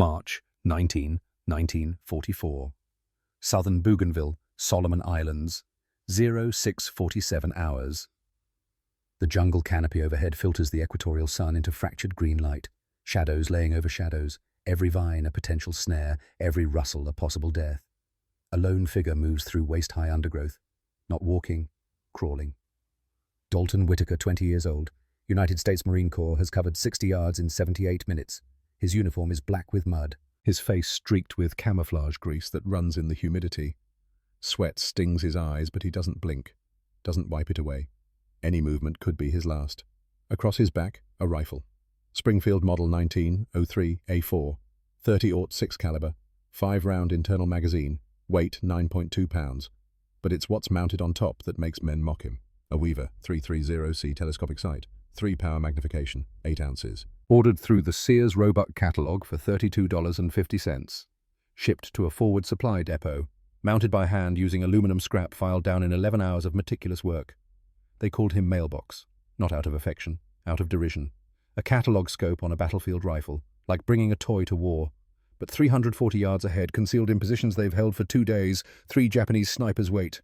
March 19, 1944. Southern Bougainville, Solomon Islands, 0647 hours. The jungle canopy overhead filters the equatorial sun into fractured green light, shadows laying over shadows, every vine a potential snare, every rustle a possible death. A lone figure moves through waist-high undergrowth, not walking, crawling. Dalton Whitaker, 20 years old, United States Marine Corps, has covered 60 yards in 78 minutes. His uniform is black with mud, his face streaked with camouflage grease that runs in the humidity. Sweat stings his eyes, but he doesn't blink, doesn't wipe it away. Any movement could be his last. Across his back, a rifle. Springfield Model 1903A4, 30-06 caliber, 5-round internal magazine, weight 9.2 pounds. But it's what's mounted on top that makes men mock him. A Weaver 330C telescopic sight, 3-power magnification, 8 ounces. Ordered through the Sears Roebuck catalog for $32.50. Shipped to a forward supply depot. Mounted by hand using aluminum scrap filed down in 11 hours of meticulous work. They called him Mailbox, not out of affection, out of derision. A catalog scope on a battlefield rifle, like bringing a toy to war. But 340 yards ahead, concealed in positions they've held for 2 days, 3 Japanese snipers wait.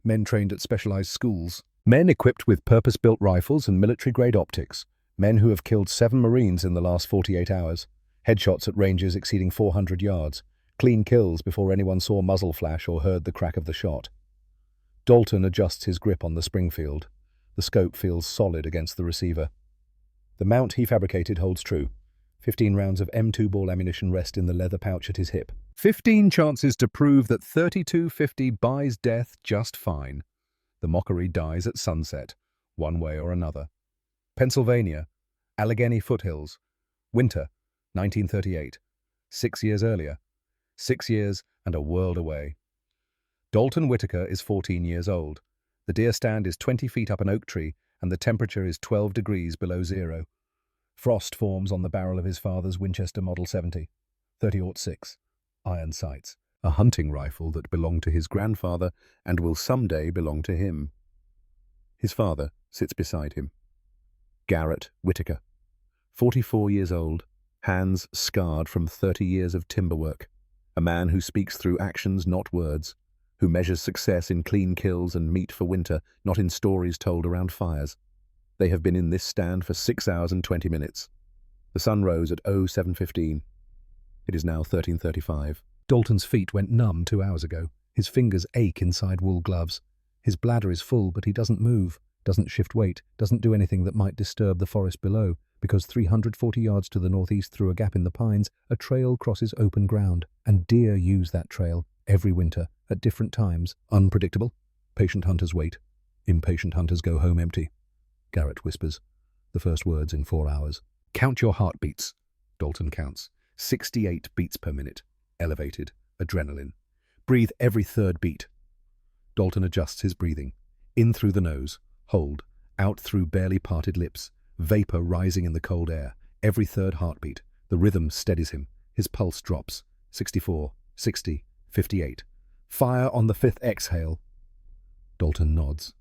Men trained at specialized schools. Men equipped with purpose-built rifles and military-grade optics. Men who have killed 7 Marines in the last 48 hours. Headshots at ranges exceeding 400 yards. Clean kills before anyone saw muzzle flash or heard the crack of the shot. Dalton adjusts his grip on the Springfield. The scope feels solid against the receiver. The mount he fabricated holds true. 15 rounds of M2 ball ammunition rest in the leather pouch at his hip. 15 chances to prove that .32-50 buys death just fine. The mockery dies at sunset, one way or another. Pennsylvania, Allegheny foothills, winter, 1938. 6 years earlier. 6 years and a world away. Dalton Whitaker is 14 years old. The deer stand is 20 feet up an oak tree, and the temperature is 12 degrees below zero. Frost forms on the barrel of his father's Winchester Model 70, 30-06, iron sights, a hunting rifle that belonged to his grandfather and will someday belong to him. His father sits beside him. Garrett Whitaker, 44 years old, hands scarred from 30 years of timber work. A man who speaks through actions, not words, who measures success in clean kills and meat for winter, not in stories told around fires. They have been in this stand for 6 hours and 20 minutes. The sun rose at 07:15. It is now 13:35. Dalton's feet went numb 2 hours ago. His fingers ache inside wool gloves. His bladder is full, but he doesn't move, doesn't shift weight, doesn't do anything that might disturb the forest below, because 340 yards to the northeast through a gap in the pines, a trail crosses open ground, and deer use that trail every winter, at different times. Unpredictable. Patient hunters wait. Impatient hunters go home empty. Garrett whispers, the first words in 4 hours. Count your heartbeats. Dalton counts. 68 beats per minute. Elevated. Adrenaline. Breathe every third beat. Dalton adjusts his breathing. In through the nose. Hold. Out through barely parted lips. Vapor rising in the cold air. Every third heartbeat. The rhythm steadies him. His pulse drops. 64, 60, 58. Fire on the 5th exhale. Dalton nods.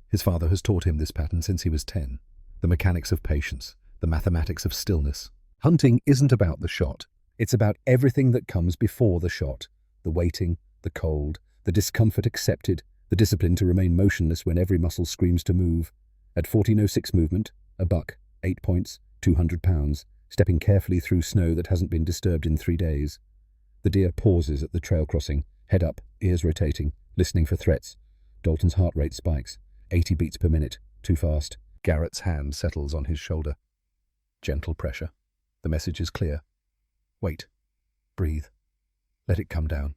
His father has taught him this pattern since he was 10. The mechanics of patience, the mathematics of stillness. Hunting isn't about the shot. It's about everything that comes before the shot. The waiting, the cold, the discomfort accepted, the discipline to remain motionless when every muscle screams to move. At 14:06 movement, a buck, 8 points, 200 pounds, stepping carefully through snow that hasn't been disturbed in 3 days. The deer pauses at the trail crossing, head up, ears rotating, listening for threats. Dalton's heart rate spikes. 80 beats per minute, too fast. Garrett's hand settles on his shoulder. Gentle pressure. The message is clear. Wait. Breathe. Let it come down.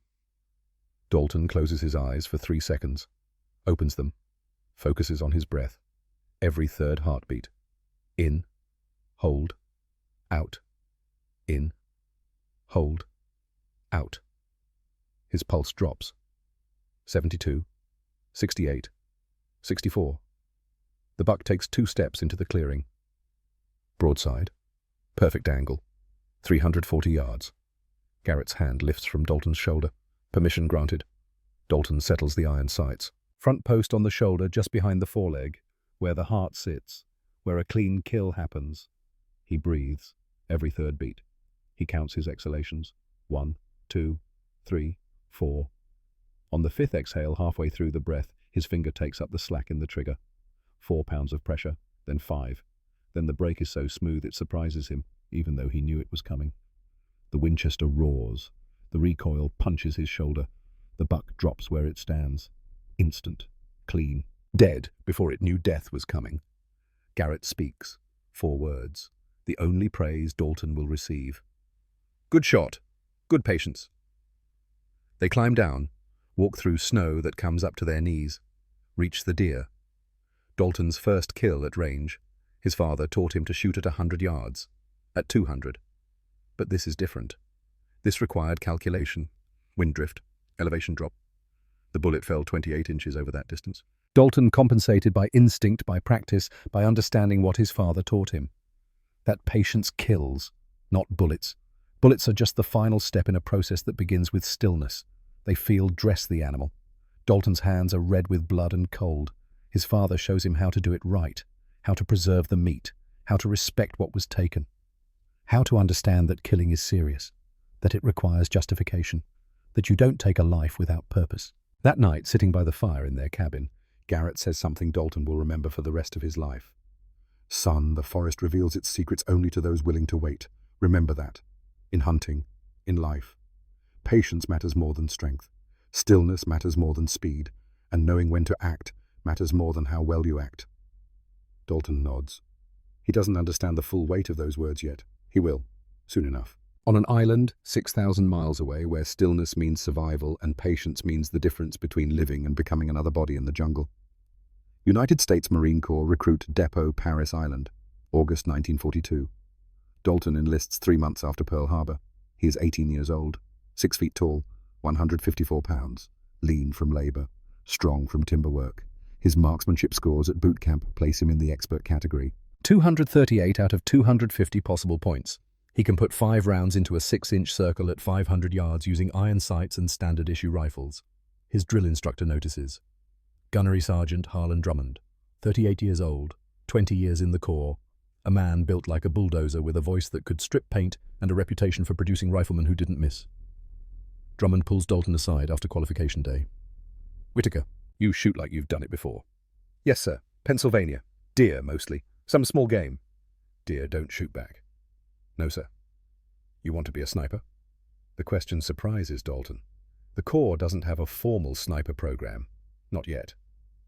Dalton closes his eyes for 3 seconds, opens them, focuses on his breath. Every third heartbeat. In. Hold. Out. In. Hold. Out. His pulse drops. 72. 68. 64. The buck takes 2 steps into the clearing. Broadside. Perfect angle. 340 yards. Garrett's hand lifts from Dalton's shoulder. Permission granted. Dalton settles the iron sights. Front post on the shoulder just behind the foreleg, where the heart sits, where a clean kill happens. He breathes, every third beat. He counts his exhalations. 1, 2, 3, 4. On the fifth exhale, halfway through the breath, his finger takes up the slack in the trigger. 4 pounds of pressure, then 5. Then the break is so smooth it surprises him, even though he knew it was coming. The Winchester roars. The recoil punches his shoulder. The buck drops where it stands. Instant. Clean. Dead before it knew death was coming. Garrett speaks. 4 words. The only praise Dalton will receive. Good shot. Good patience. They climb down, walk through snow that comes up to their knees, reach the deer. Dalton's first kill at range. His father taught him to shoot at 100 yards, at 200. But this is different. This required calculation, wind drift, elevation drop. The bullet fell 28 inches over that distance. Dalton compensated by instinct, by practice, by understanding what his father taught him. That patience kills, not bullets. Bullets are just the final step in a process that begins with stillness. They dress the animal. Dalton's hands are red with blood and cold. His father shows him how to do it right, how to preserve the meat, how to respect what was taken, how to understand that killing is serious, that it requires justification, that you don't take a life without purpose. That night, sitting by the fire in their cabin, Garrett says something Dalton will remember for the rest of his life. Son, the forest reveals its secrets only to those willing to wait. Remember that. In hunting, in life. Patience matters more than strength. Stillness matters more than speed. And knowing when to act matters more than how well you act. Dalton nods. He doesn't understand the full weight of those words yet. He will, soon enough. On an island 6,000 miles away, where stillness means survival and patience means the difference between living and becoming another body in the jungle. United States Marine Corps recruit Depot, Paris Island, August 1942. Dalton enlists 3 months after Pearl Harbor. He is 18 years old, 6 feet tall, 154 pounds, lean from labor, strong from timber work. His marksmanship scores at boot camp place him in the expert category. 238 out of 250 possible points. He can put 5 rounds into a 6-inch circle at 500 yards using iron sights and standard-issue rifles. His drill instructor notices. Gunnery Sergeant Harlan Drummond, 38 years old, 20 years in the Corps, a man built like a bulldozer with a voice that could strip paint and a reputation for producing riflemen who didn't miss. Drummond pulls Dalton aside after qualification day. Whitaker, you shoot like you've done it before. Yes, sir. Pennsylvania. Deer, mostly. Some small game. Deer don't shoot back. No, sir. You want to be a sniper? The question surprises Dalton. The Corps doesn't have a formal sniper program. Not yet.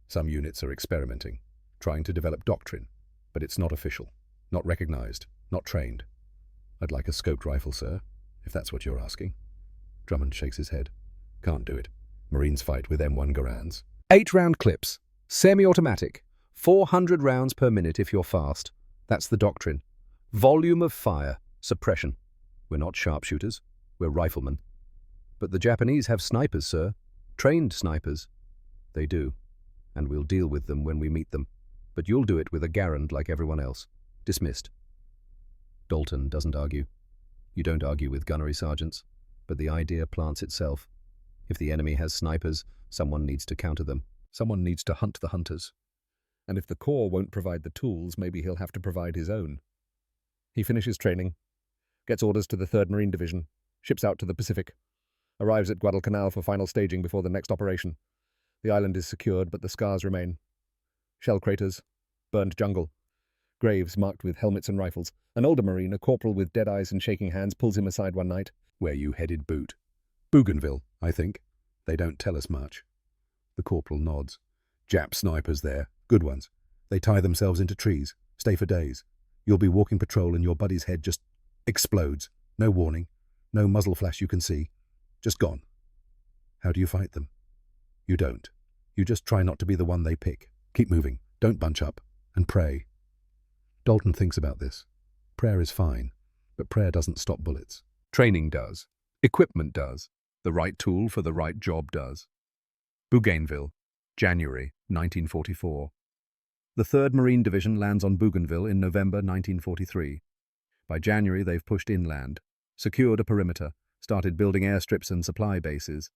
Some units are experimenting, trying to develop doctrine, but it's not official, not recognized, not trained. I'd like a scoped rifle, sir, if that's what you're asking. Drummond shakes his head. Can't do it. Marines fight with M1 Garands. 8-round clips. Semi-automatic. 400 rounds per minute if you're fast. That's the doctrine. Volume of fire. Suppression. We're not sharpshooters. We're riflemen. But the Japanese have snipers, sir. Trained snipers. They do. And we'll deal with them when we meet them. But you'll do it with a Garand like everyone else. Dismissed. Dalton doesn't argue. You don't argue with gunnery sergeants. But the idea plants itself. If the enemy has snipers, someone needs to counter them. Someone needs to hunt the hunters. And if the Corps won't provide the tools, maybe he'll have to provide his own. He finishes training, gets orders to the 3rd Marine Division, ships out to the Pacific, arrives at Guadalcanal for final staging before the next operation. The island is secured, but the scars remain. Shell craters, burned jungle, graves marked with helmets and rifles. An older Marine, a corporal with dead eyes and shaking hands, pulls him aside one night. Where you headed, Boot? Bougainville, I think. They don't tell us much. The corporal nods. Jap snipers there, good ones. They tie themselves into trees, stay for days. You'll be walking patrol and your buddy's head just explodes. No warning, no muzzle flash you can see. Just gone. How do you fight them? You don't. You just try not to be the one they pick. Keep moving, don't bunch up, and pray. Dalton thinks about this. Prayer is fine, but prayer doesn't stop bullets. Training does. Equipment does. The right tool for the right job does. Bougainville, January 1944. The 3rd Marine Division lands on Bougainville in November 1943. By January, they've pushed inland, secured a perimeter, started building airstrips and supply bases.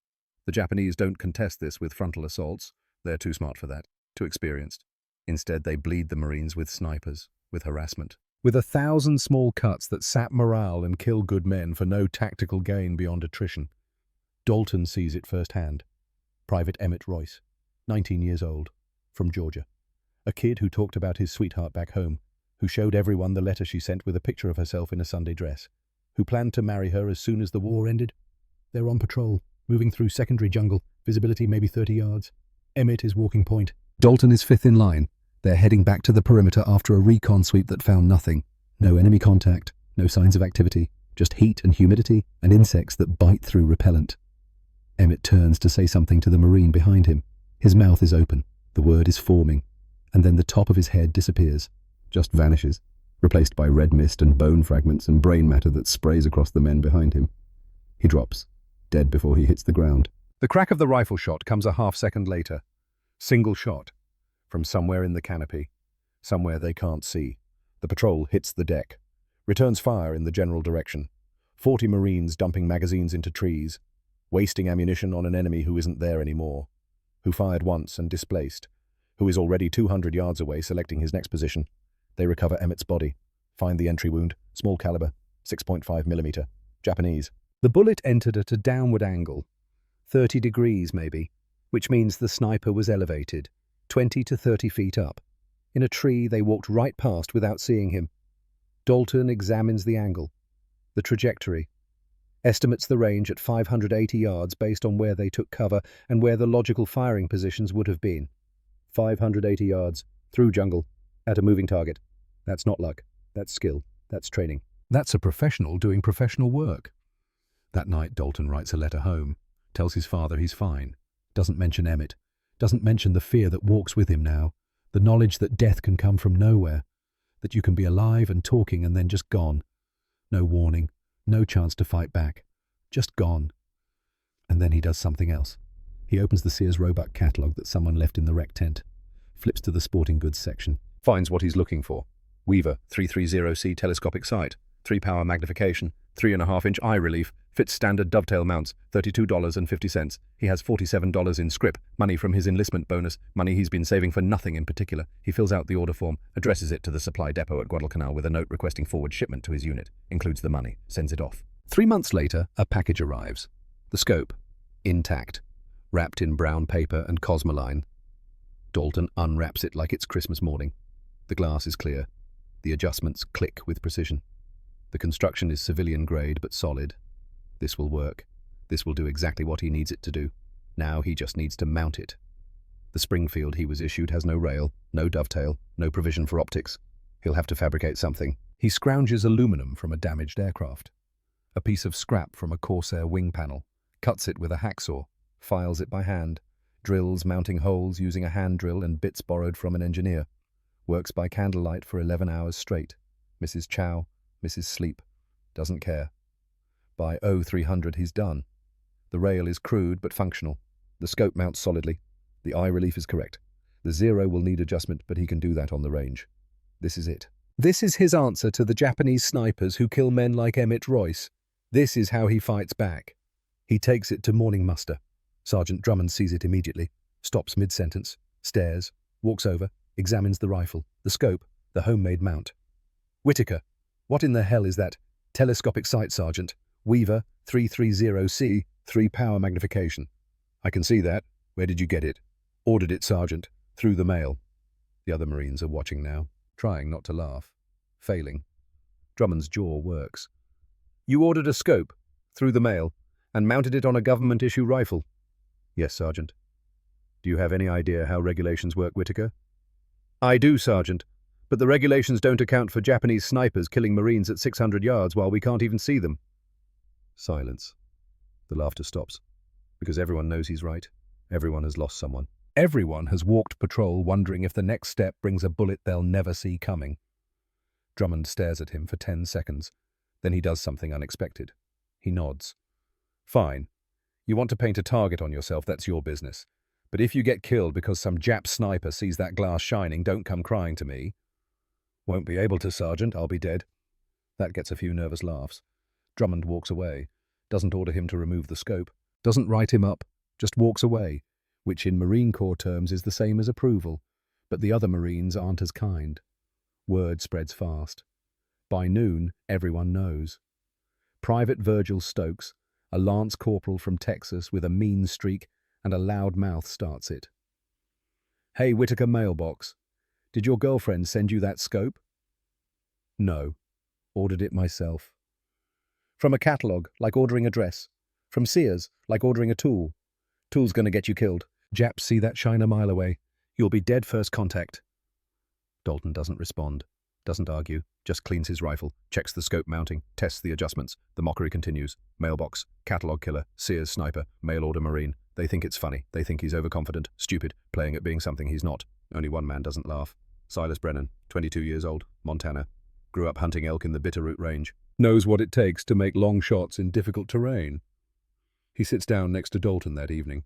The Japanese don't contest this with frontal assaults. They're too smart for that, too experienced. Instead, they bleed the Marines with snipers, with harassment, with 1,000 small cuts that sap morale and kill good men for no tactical gain beyond attrition. Dalton sees it firsthand. Private Emmett Royce, 19 years old, from Georgia. A kid who talked about his sweetheart back home, who showed everyone the letter she sent with a picture of herself in a Sunday dress, who planned to marry her as soon as the war ended. They're on patrol, moving through secondary jungle, visibility maybe 30 yards. Emmett is walking point. Dalton is fifth in line. They're heading back to the perimeter after a recon sweep that found nothing. No enemy contact, no signs of activity, just heat and humidity and insects that bite through repellent. Emmett turns to say something to the Marine behind him. His mouth is open. The word is forming. And then the top of his head disappears. Just vanishes, replaced by red mist and bone fragments and brain matter that sprays across the men behind him. He drops, dead before he hits the ground. The crack of the rifle shot comes a half-second later. Single shot. From somewhere in the canopy. Somewhere they can't see. The patrol hits the deck. Returns fire in the general direction. 40 Marines dumping magazines into trees. Wasting ammunition on an enemy who isn't there anymore. Who fired once and displaced. Who is already 200 yards away selecting his next position. They recover Emmett's body. Find the entry wound. Small caliber. 6.5 millimeter. Japanese. The bullet entered at a downward angle. 30 degrees, maybe. Which means the sniper was elevated. 20 to 30 feet up. In a tree they walked right past without seeing him. Dalton examines the angle. The trajectory. Estimates the range at 580 yards based on where they took cover and where the logical firing positions would have been. 580 yards. Through jungle. At a moving target. That's not luck. That's skill. That's training. That's a professional doing professional work. That night, Dalton writes a letter home. Tells his father he's fine. Doesn't mention Emmett. Doesn't mention the fear that walks with him now. The knowledge that death can come from nowhere. That you can be alive and talking and then just gone. No warning. No chance to fight back. Just gone. And then he does something else. He opens the Sears Roebuck catalogue that someone left in the rec tent. Flips to the sporting goods section. Finds what he's looking for. Weaver 330C telescopic sight. 3-power magnification. 3.5-inch eye relief. Fits standard dovetail mounts. $32.50. He has $47 in scrip. Money from his enlistment bonus. Money he's been saving for nothing in particular. He fills out the order form. Addresses it to the supply depot at Guadalcanal with a note requesting forward shipment to his unit. Includes the money. Sends it off. 3 months later, a package arrives. The scope. Intact. Wrapped in brown paper and Cosmoline. Dalton unwraps it like it's Christmas morning. The glass is clear. The adjustments click with precision. The construction is civilian grade but solid. This will work. This will do exactly what he needs it to do. Now he just needs to mount it. The Springfield he was issued has no rail, no dovetail, no provision for optics. He'll have to fabricate something. He scrounges aluminum from a damaged aircraft. A piece of scrap from a Corsair wing panel. Cuts it with a hacksaw. Files it by hand. Drills mounting holes using a hand drill and bits borrowed from an engineer. Works by candlelight for 11 hours straight. Mrs. Chow, Mrs. Sleep. Doesn't care. By 0300 he's done. The rail is crude but functional. The scope mounts solidly. The eye relief is correct. The zero will need adjustment, but he can do that on the range. This is it. This is his answer to the Japanese snipers who kill men like Emmett Royce. This is how he fights back. He takes it to morning muster. Sergeant Drummond sees it immediately, stops mid-sentence, stares, walks over, examines the rifle, the scope, the homemade mount. Whitaker, what in the hell is that? Telescopic sight, Sergeant. Weaver, 330C, 3-power magnification. I can see that. Where did you get it? Ordered it, Sergeant. Through the mail. The other Marines are watching now, trying not to laugh. Failing. Drummond's jaw works. You ordered a scope, through the mail, and mounted it on a government-issue rifle? Yes, Sergeant. Do you have any idea how regulations work, Whitaker? I do, Sergeant, but the regulations don't account for Japanese snipers killing Marines at 600 yards while we can't even see them. Silence. The laughter stops, because everyone knows he's right. Everyone has lost someone. Everyone has walked patrol wondering if the next step brings a bullet they'll never see coming. Drummond stares at him for 10 seconds. Then he does something unexpected. He nods. Fine. You want to paint a target on yourself, that's your business. But if you get killed because some Jap sniper sees that glass shining, don't come crying to me. Won't be able to, Sergeant. I'll be dead. That gets a few nervous laughs. Drummond walks away. Doesn't order him to remove the scope. Doesn't write him up. Just walks away, which in Marine Corps terms is the same as approval. But the other Marines aren't as kind. Word spreads fast. By noon, everyone knows. Private Virgil Stokes, a lance corporal from Texas with a mean streak and a loud mouth, starts it. "Hey, Whitaker mailbox. Did your girlfriend send you that scope?" "No. Ordered it myself." "From a catalogue, like ordering a dress. From Sears, like ordering a tool. Tool's gonna get you killed. Japs see that shine a mile away. You'll be dead first contact." Dalton doesn't respond, doesn't argue, just cleans his rifle, checks the scope mounting, tests the adjustments. The mockery continues. Mailbox, catalogue killer, Sears sniper, mail order Marine. They think it's funny. They think he's overconfident, stupid, playing at being something he's not. Only one man doesn't laugh. Silas Brennan, 22 years old, Montana. Grew up hunting elk in the Bitterroot Range. Knows what it takes to make long shots in difficult terrain. He sits down next to Dalton that evening.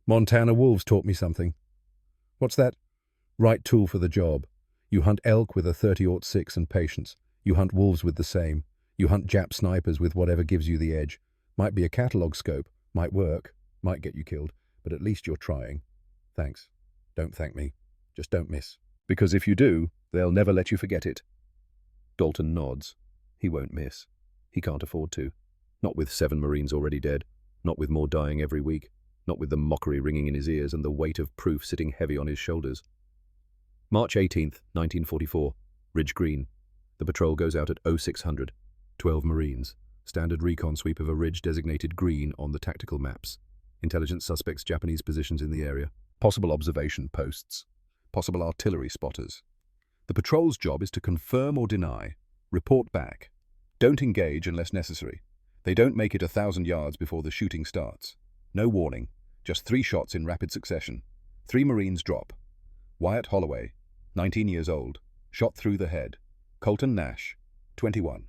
"Montana wolves taught me something." "What's that?" "Right tool for the job. You hunt elk with a 30-06 and patience. You hunt wolves with the same. You hunt Jap snipers with whatever gives you the edge. Might be a catalog scope, might work, might get you killed, but at least you're trying. Thanks. Don't thank me. Just don't miss. Because if you do, they'll never let you forget it." Dalton nods. He won't miss. He can't afford to. Not with 7 Marines already dead. Not with more dying every week. Not with the mockery ringing in his ears and the weight of proof sitting heavy on his shoulders. March 18th, 1944. Ridge Green. The patrol goes out at 0600. 12 Marines. Standard recon sweep of a ridge designated green on the tactical maps. Intelligence suspects Japanese positions in the area. Possible observation posts. Possible artillery spotters. The patrol's job is to confirm or deny. Report back. Don't engage unless necessary. They don't make it 1,000 yards before the shooting starts. No warning. Just 3 shots in rapid succession. 3 Marines drop. Wyatt Holloway, 19 years old, shot through the head. Colton Nash, 21,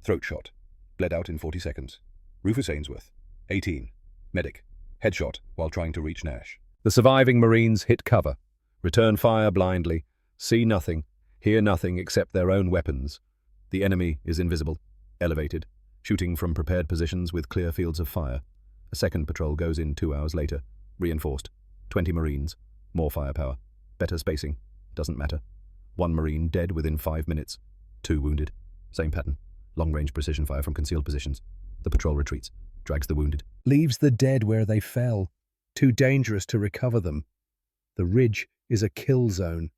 throat shot, bled out in 40 seconds. Rufus Ainsworth, 18, medic, headshot while trying to reach Nash. The surviving Marines hit cover, return fire blindly, see nothing, hear nothing except their own weapons. The enemy is invisible, elevated, shooting from prepared positions with clear fields of fire. A second patrol goes in 2 hours later, reinforced. 20 Marines, more firepower, better spacing, doesn't matter. 1 Marine dead within 5 minutes, 2 wounded. Same pattern, long-range precision fire from concealed positions. The patrol retreats, drags the wounded. Leaves the dead where they fell. Too dangerous to recover them. The ridge is a kill zone.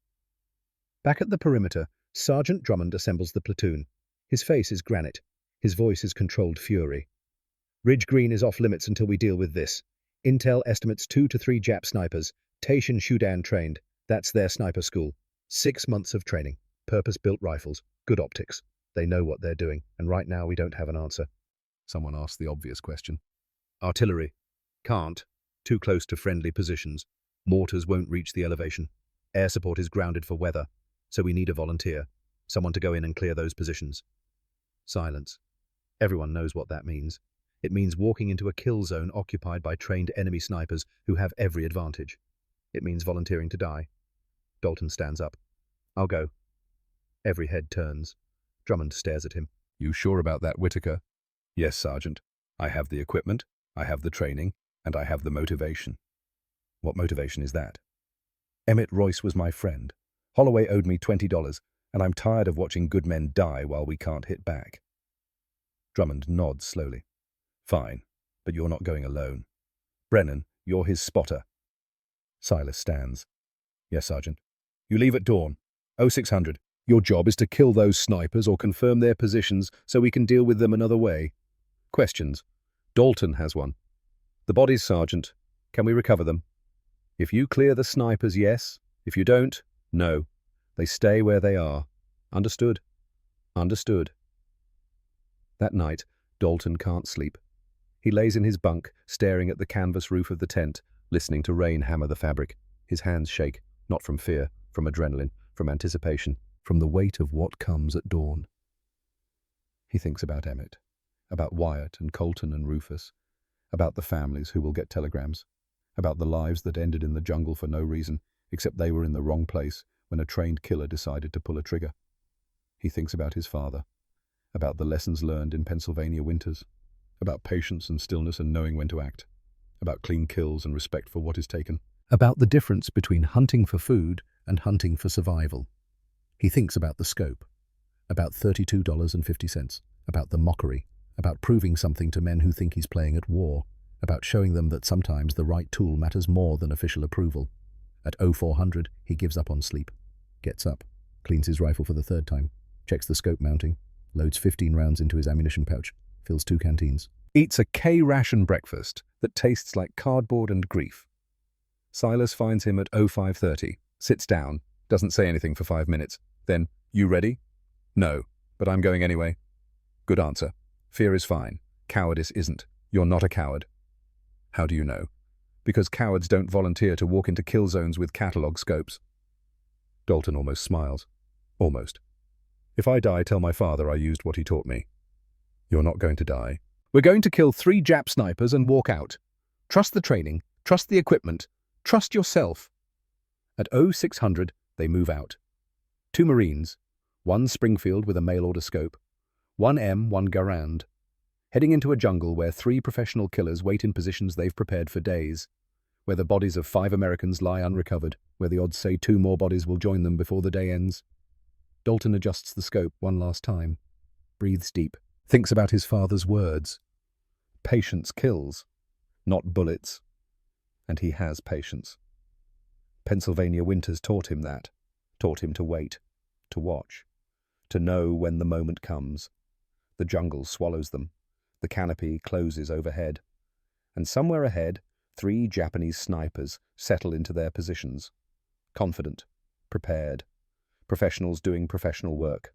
Back at the perimeter, Sergeant Drummond assembles the platoon. His face is granite. His voice is controlled fury. "Ridge Green is off limits until we deal with this. Intel estimates 2 to 3 Jap snipers, Taishan Shudan trained. That's their sniper school. 6 months of training. Purpose-built rifles. Good optics. They know what they're doing, and right now we don't have an answer." Someone asked the obvious question. "Artillery. Can't. Too close to friendly positions. Mortars won't reach the elevation. Air support is grounded for weather, so we need a volunteer. Someone to go in and clear those positions." Silence. Everyone knows what that means. It means walking into a kill zone occupied by trained enemy snipers who have every advantage. It means volunteering to die. Dalton stands up. "I'll go." Every head turns. Drummond stares at him. "You sure about that, Whitaker?" "Yes, Sergeant. I have the equipment, I have the training, and I have the motivation." "What motivation is that?" "Emmett Royce was my friend. Holloway owed me $20, and I'm tired of watching good men die while we can't hit back." Drummond nods slowly. "Fine, but you're not going alone. Brennan, you're his spotter." Silas stands. "Yes, Sergeant." "You leave at dawn. 0600. Your job is to kill those snipers or confirm their positions so we can deal with them another way." Questions. Dalton has one. "The bodies, Sergeant. Can we recover them?" "If you clear the snipers, yes. If you don't, no. They stay where they are." "Understood." "Understood." That night, Dalton can't sleep. He lays in his bunk, staring at the canvas roof of the tent, listening to rain hammer the fabric. His hands shake, not from fear, from adrenaline, from anticipation, from the weight of what comes at dawn. He thinks about Emmett, about Wyatt and Colton and Rufus, about the families who will get telegrams, about the lives that ended in the jungle for no reason, except they were in the wrong place when a trained killer decided to pull a trigger. He thinks about his father, about the lessons learned in Pennsylvania winters, about patience and stillness and knowing when to act, about clean kills and respect for what is taken, about the difference between hunting for food and hunting for survival. He thinks about the scope, about $32.50, about the mockery, about proving something to men who think he's playing at war, about showing them that sometimes the right tool matters more than official approval. At 0400, he gives up on sleep, gets up, cleans his rifle for the third time, checks the scope mounting, loads 15 rounds into his ammunition pouch, fills 2 canteens, eats a K-ration breakfast that tastes like cardboard and grief. Silas finds him at 0530, sits down, doesn't say anything for 5 minutes. Then, "You ready?" "No, but I'm going anyway." "Good answer. Fear is fine. Cowardice isn't. You're not a coward." "How do you know?" "Because cowards don't volunteer to walk into kill zones with catalog scopes." Dalton almost smiles. "Almost. If I die, tell my father I used what he taught me." "You're not going to die." "We're going to kill 3 Jap snipers and walk out. Trust the training, trust the equipment, trust yourself." At 0600, they move out. 2 Marines, 1 Springfield with a mail-order scope, 1 M, 1 Garand, heading into a jungle where 3 professional killers wait in positions they've prepared for days, where the bodies of 5 Americans lie unrecovered, where the odds say 2 more bodies will join them before the day ends. Dalton adjusts the scope one last time, breathes deep, thinks about his father's words. Patience kills, not bullets. And he has patience. Pennsylvania winters taught him that, taught him to wait, to watch, to know when the moment comes. The jungle swallows them, the canopy closes overhead, and somewhere ahead, 3 Japanese snipers settle into their positions, confident, prepared, professionals doing professional work.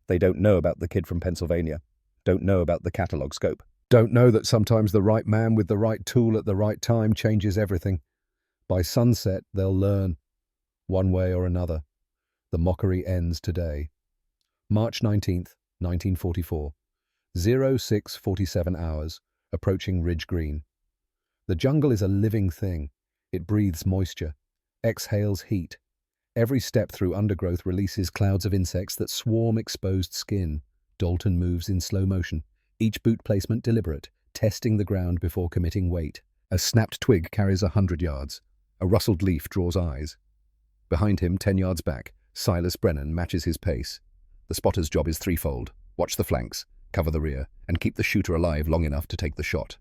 They don't know about the kid from Pennsylvania, don't know about the catalog scope, don't know that sometimes the right man with the right tool at the right time changes everything. By sunset, they'll learn, one way or another. The mockery ends today. March 19th, 1944. 0647 hours, approaching Ridge Green. The jungle is a living thing. It breathes moisture, exhales heat. Every step through undergrowth releases clouds of insects that swarm exposed skin. Dalton moves in slow motion, each boot placement deliberate, testing the ground before committing weight. A snapped twig carries 100 yards. A rustled leaf draws eyes. Behind him, 10 yards back, Silas Brennan matches his pace. The spotter's job is threefold: watch the flanks, cover the rear, and keep the shooter alive long enough to take the shot.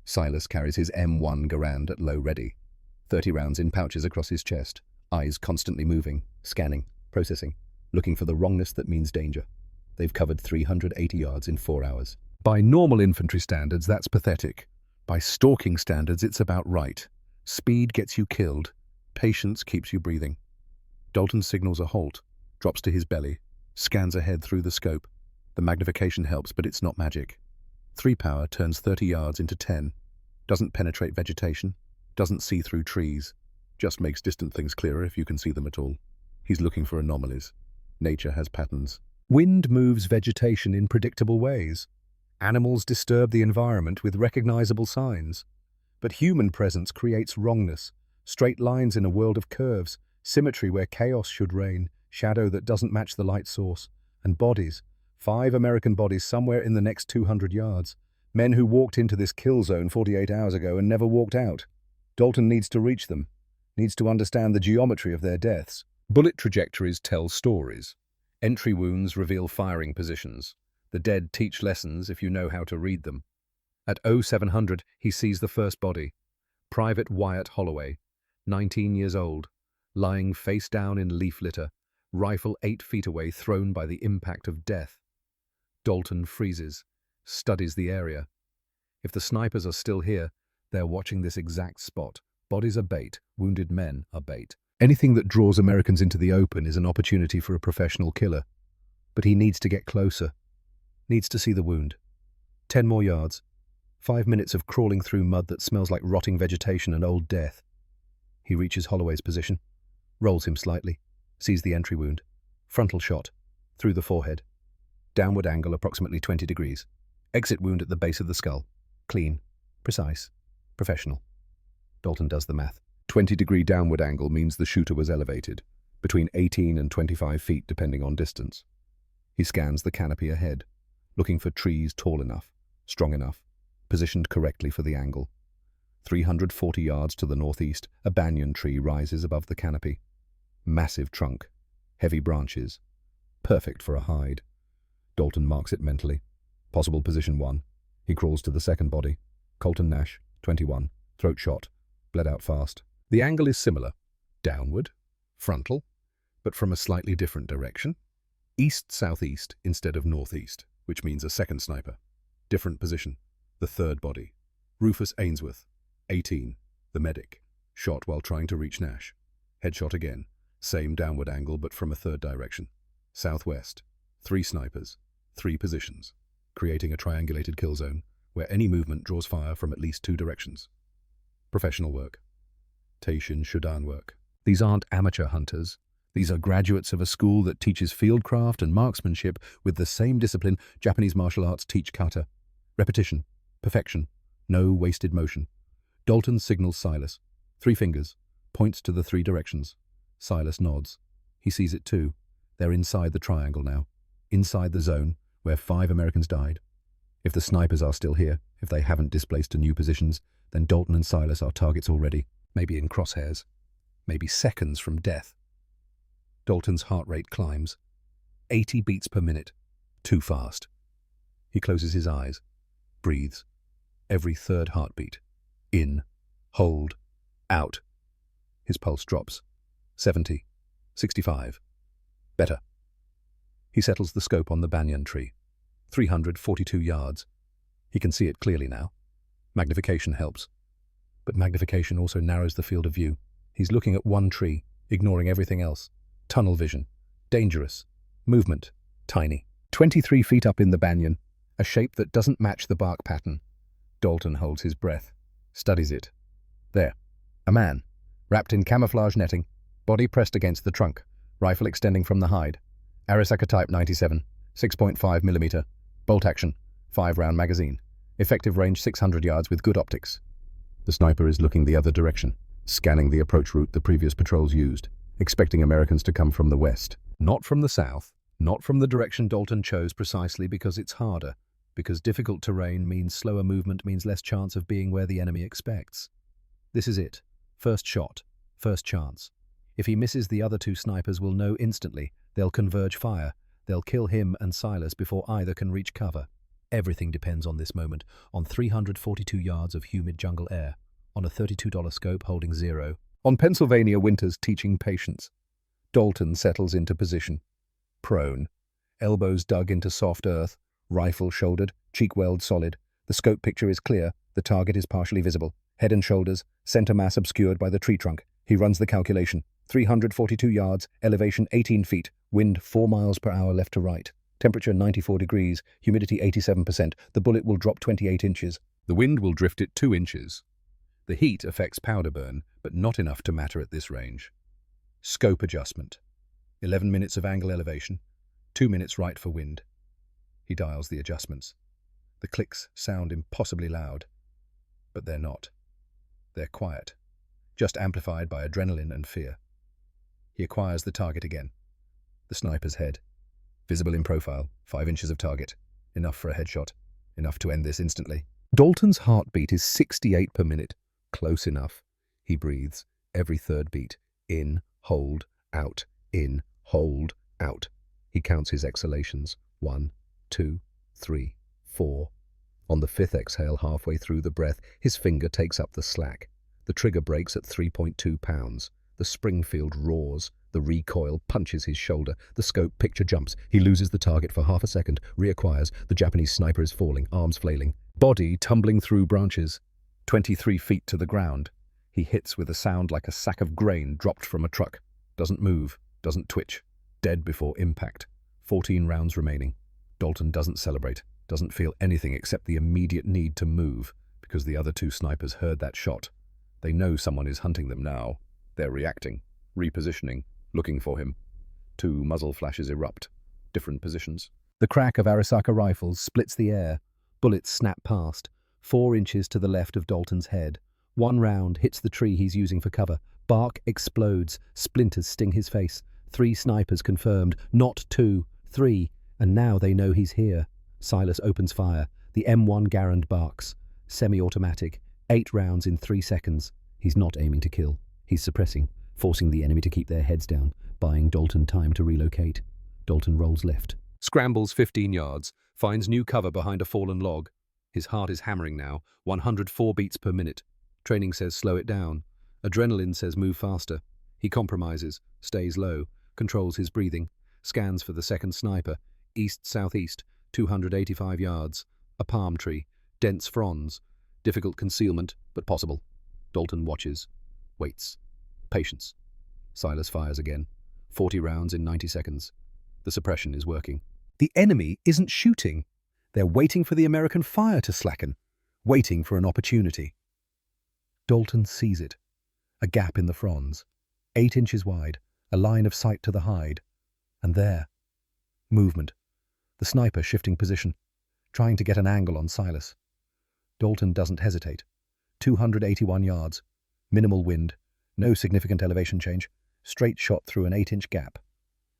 Silas carries his M1 Garand at low ready, 30 rounds in pouches across his chest, eyes constantly moving, scanning, processing, looking for the wrongness that means danger. They've covered 380 yards in 4 hours. By normal infantry standards, that's pathetic. By stalking standards, it's about right. Speed gets you killed. Patience keeps you breathing. Dalton signals a halt, drops to his belly, scans ahead through the scope. The magnification helps, but it's not magic. 3 power turns 30 yards into 10. Doesn't penetrate vegetation. Doesn't see through trees. Just makes distant things clearer if you can see them at all. He's looking for anomalies. Nature has patterns. Wind moves vegetation in predictable ways. Animals disturb the environment with recognizable signs. But human presence creates wrongness, straight lines in a world of curves, symmetry where chaos should reign, shadow that doesn't match the light source, and bodies, 5 American bodies somewhere in the next 200 yards, men who walked into this kill zone 48 hours ago and never walked out. Dalton needs to reach them, needs to understand the geometry of their deaths. Bullet trajectories tell stories. Entry wounds reveal firing positions. The dead teach lessons if you know how to read them. At 0700, he sees the first body. Private Wyatt Holloway, 19 years old, lying face down in leaf litter, rifle 8 feet away, thrown by the impact of death. Dalton freezes, studies the area. If the snipers are still here, they're watching this exact spot. Bodies are bait, wounded men are bait. Anything that draws Americans into the open is an opportunity for a professional killer. But he needs to get closer, needs to see the wound. 10 more yards. 5 minutes of crawling through mud that smells like rotting vegetation and old death. He reaches Holloway's position, rolls him slightly, sees the entry wound. Frontal shot, through the forehead. Downward angle approximately 20 degrees. Exit wound at the base of the skull. Clean, precise, professional. Dalton does the math. 20-degree downward angle means the shooter was elevated, between 18 and 25 feet depending on distance. He scans the canopy ahead, looking for trees tall enough, strong enough, positioned correctly for the angle. 340 yards to the northeast, a banyan tree rises above the canopy. Massive trunk, heavy branches, perfect for a hide. Dalton marks it mentally. Possible position 1. He crawls to the second body. Colton Nash, 21, throat shot, bled out fast. The angle is similar. Downward, frontal, but from a slightly different direction. East-southeast instead of northeast, which means a second sniper. Different position. The third body. Rufus Ainsworth, 18, the medic, shot while trying to reach Nash. Headshot again. Same downward angle but from a third direction. Southwest. 3 snipers, 3 positions, creating a triangulated kill zone where any movement draws fire from at least 2 directions. Professional work. Taishin Shudan work. These aren't amateur hunters. These are graduates of a school that teaches fieldcraft and marksmanship with the same discipline Japanese martial arts teach kata. Repetition, perfection, no wasted motion. Dalton signals Silas. 3 fingers, points to the 3 directions. Silas nods. He sees it too. They're inside the triangle now. Inside the zone where 5 Americans died. If the snipers are still here, if they haven't displaced to new positions, then Dalton and Silas are targets already, maybe in crosshairs, maybe seconds from death. Dalton's heart rate climbs. 80 beats per minute. Too fast. He closes his eyes, breathes. Every third heartbeat. In, hold, out. His pulse drops. 70, 65. Better. He settles the scope on the banyan tree. 342 yards. He can see it clearly now. Magnification helps. But magnification also narrows the field of view. He's looking at one tree, ignoring everything else. Tunnel vision. Dangerous. Movement. Tiny. 23 feet up in the banyan. A shape that doesn't match the bark pattern. Dalton holds his breath. Studies it. There. A man. Wrapped in camouflage netting. Body pressed against the trunk. Rifle extending from the hide. Arisaka Type 97. 6.5mm. Bolt action. 5-round magazine. Effective range 600 yards with good optics. The sniper is looking the other direction, scanning the approach route the previous patrols used, expecting Americans to come from the west. Not from the south, not from the direction Dalton chose precisely because it's harder, because difficult terrain means slower movement means less chance of being where the enemy expects. This is it. First shot. First chance. If he misses, the other 2 snipers will know instantly. They'll converge fire. They'll kill him and Silas before either can reach cover. Everything depends on this moment, on 342 yards of humid jungle air, on a $32 scope holding 0, on Pennsylvania winters teaching patience. Dalton settles into position. Prone. Elbows dug into soft earth, rifle shouldered, cheek weld solid. The scope picture is clear, the target is partially visible. Head and shoulders, center mass obscured by the tree trunk. He runs the calculation. 342 yards, elevation 18 feet, wind 4 miles per hour left to right. Temperature 94 degrees, humidity 87%. The bullet will drop 28 inches. The wind will drift it 2 inches. The heat affects powder burn, but not enough to matter at this range. Scope adjustment. 11 minutes of angle elevation, 2 minutes right for wind. He dials the adjustments. The clicks sound impossibly loud, but they're not. They're quiet, just amplified by adrenaline and fear. He acquires the target again. The sniper's head. Visible in profile, 5 inches of target. Enough for a headshot. Enough to end this instantly. Dalton's heartbeat is 68 per minute. Close enough. He breathes. Every third beat. In, hold, out. In, hold, out. He counts his exhalations. 1, 2, 3, 4. On the 5th exhale, halfway through the breath, his finger takes up the slack. The trigger breaks at 3.2 pounds. The Springfield roars. The recoil punches his shoulder. The scope picture jumps. He loses the target for half a second, reacquires. The Japanese sniper is falling, arms flailing. Body tumbling through branches. 23 feet to the ground. He hits with a sound like a sack of grain dropped from a truck. Doesn't move, doesn't twitch. Dead before impact. 14 rounds remaining. Dalton doesn't celebrate, doesn't feel anything except the immediate need to move, because the other 2 snipers heard that shot. They know someone is hunting them now. They're reacting, repositioning, looking for him. 2 muzzle flashes erupt. Different positions. The crack of Arisaka rifles splits the air. Bullets snap past, 4 inches to the left of Dalton's head. 1 round hits the tree he's using for cover. Bark explodes. Splinters sting his face. 3 snipers confirmed. Not 2, 3. And now they know he's here. Silas opens fire. The M1 Garand barks. Semi-automatic. 8 rounds in 3 seconds. He's not aiming to kill. He's suppressing, forcing the enemy to keep their heads down, buying Dalton time to relocate. Dalton rolls left. Scrambles 15 yards, finds new cover behind a fallen log. His heart is hammering now, 104 beats per minute. Training says slow it down. Adrenaline says move faster. He compromises, stays low, controls his breathing, scans for the second sniper, east-southeast, 285 yards, a palm tree, dense fronds, difficult concealment, but possible. Dalton watches, waits. Patience. Silas fires again. 40 rounds in 90 seconds. The suppression is working. The enemy isn't shooting. They're waiting for the American fire to slacken, waiting for an opportunity. Dalton sees it. A gap in the fronds, 8 inches wide, a line of sight to the hide. And there, movement. The sniper shifting position, trying to get an angle on Silas. Dalton doesn't hesitate. 281 yards, minimal wind, no significant elevation change, straight shot through an 8-inch gap.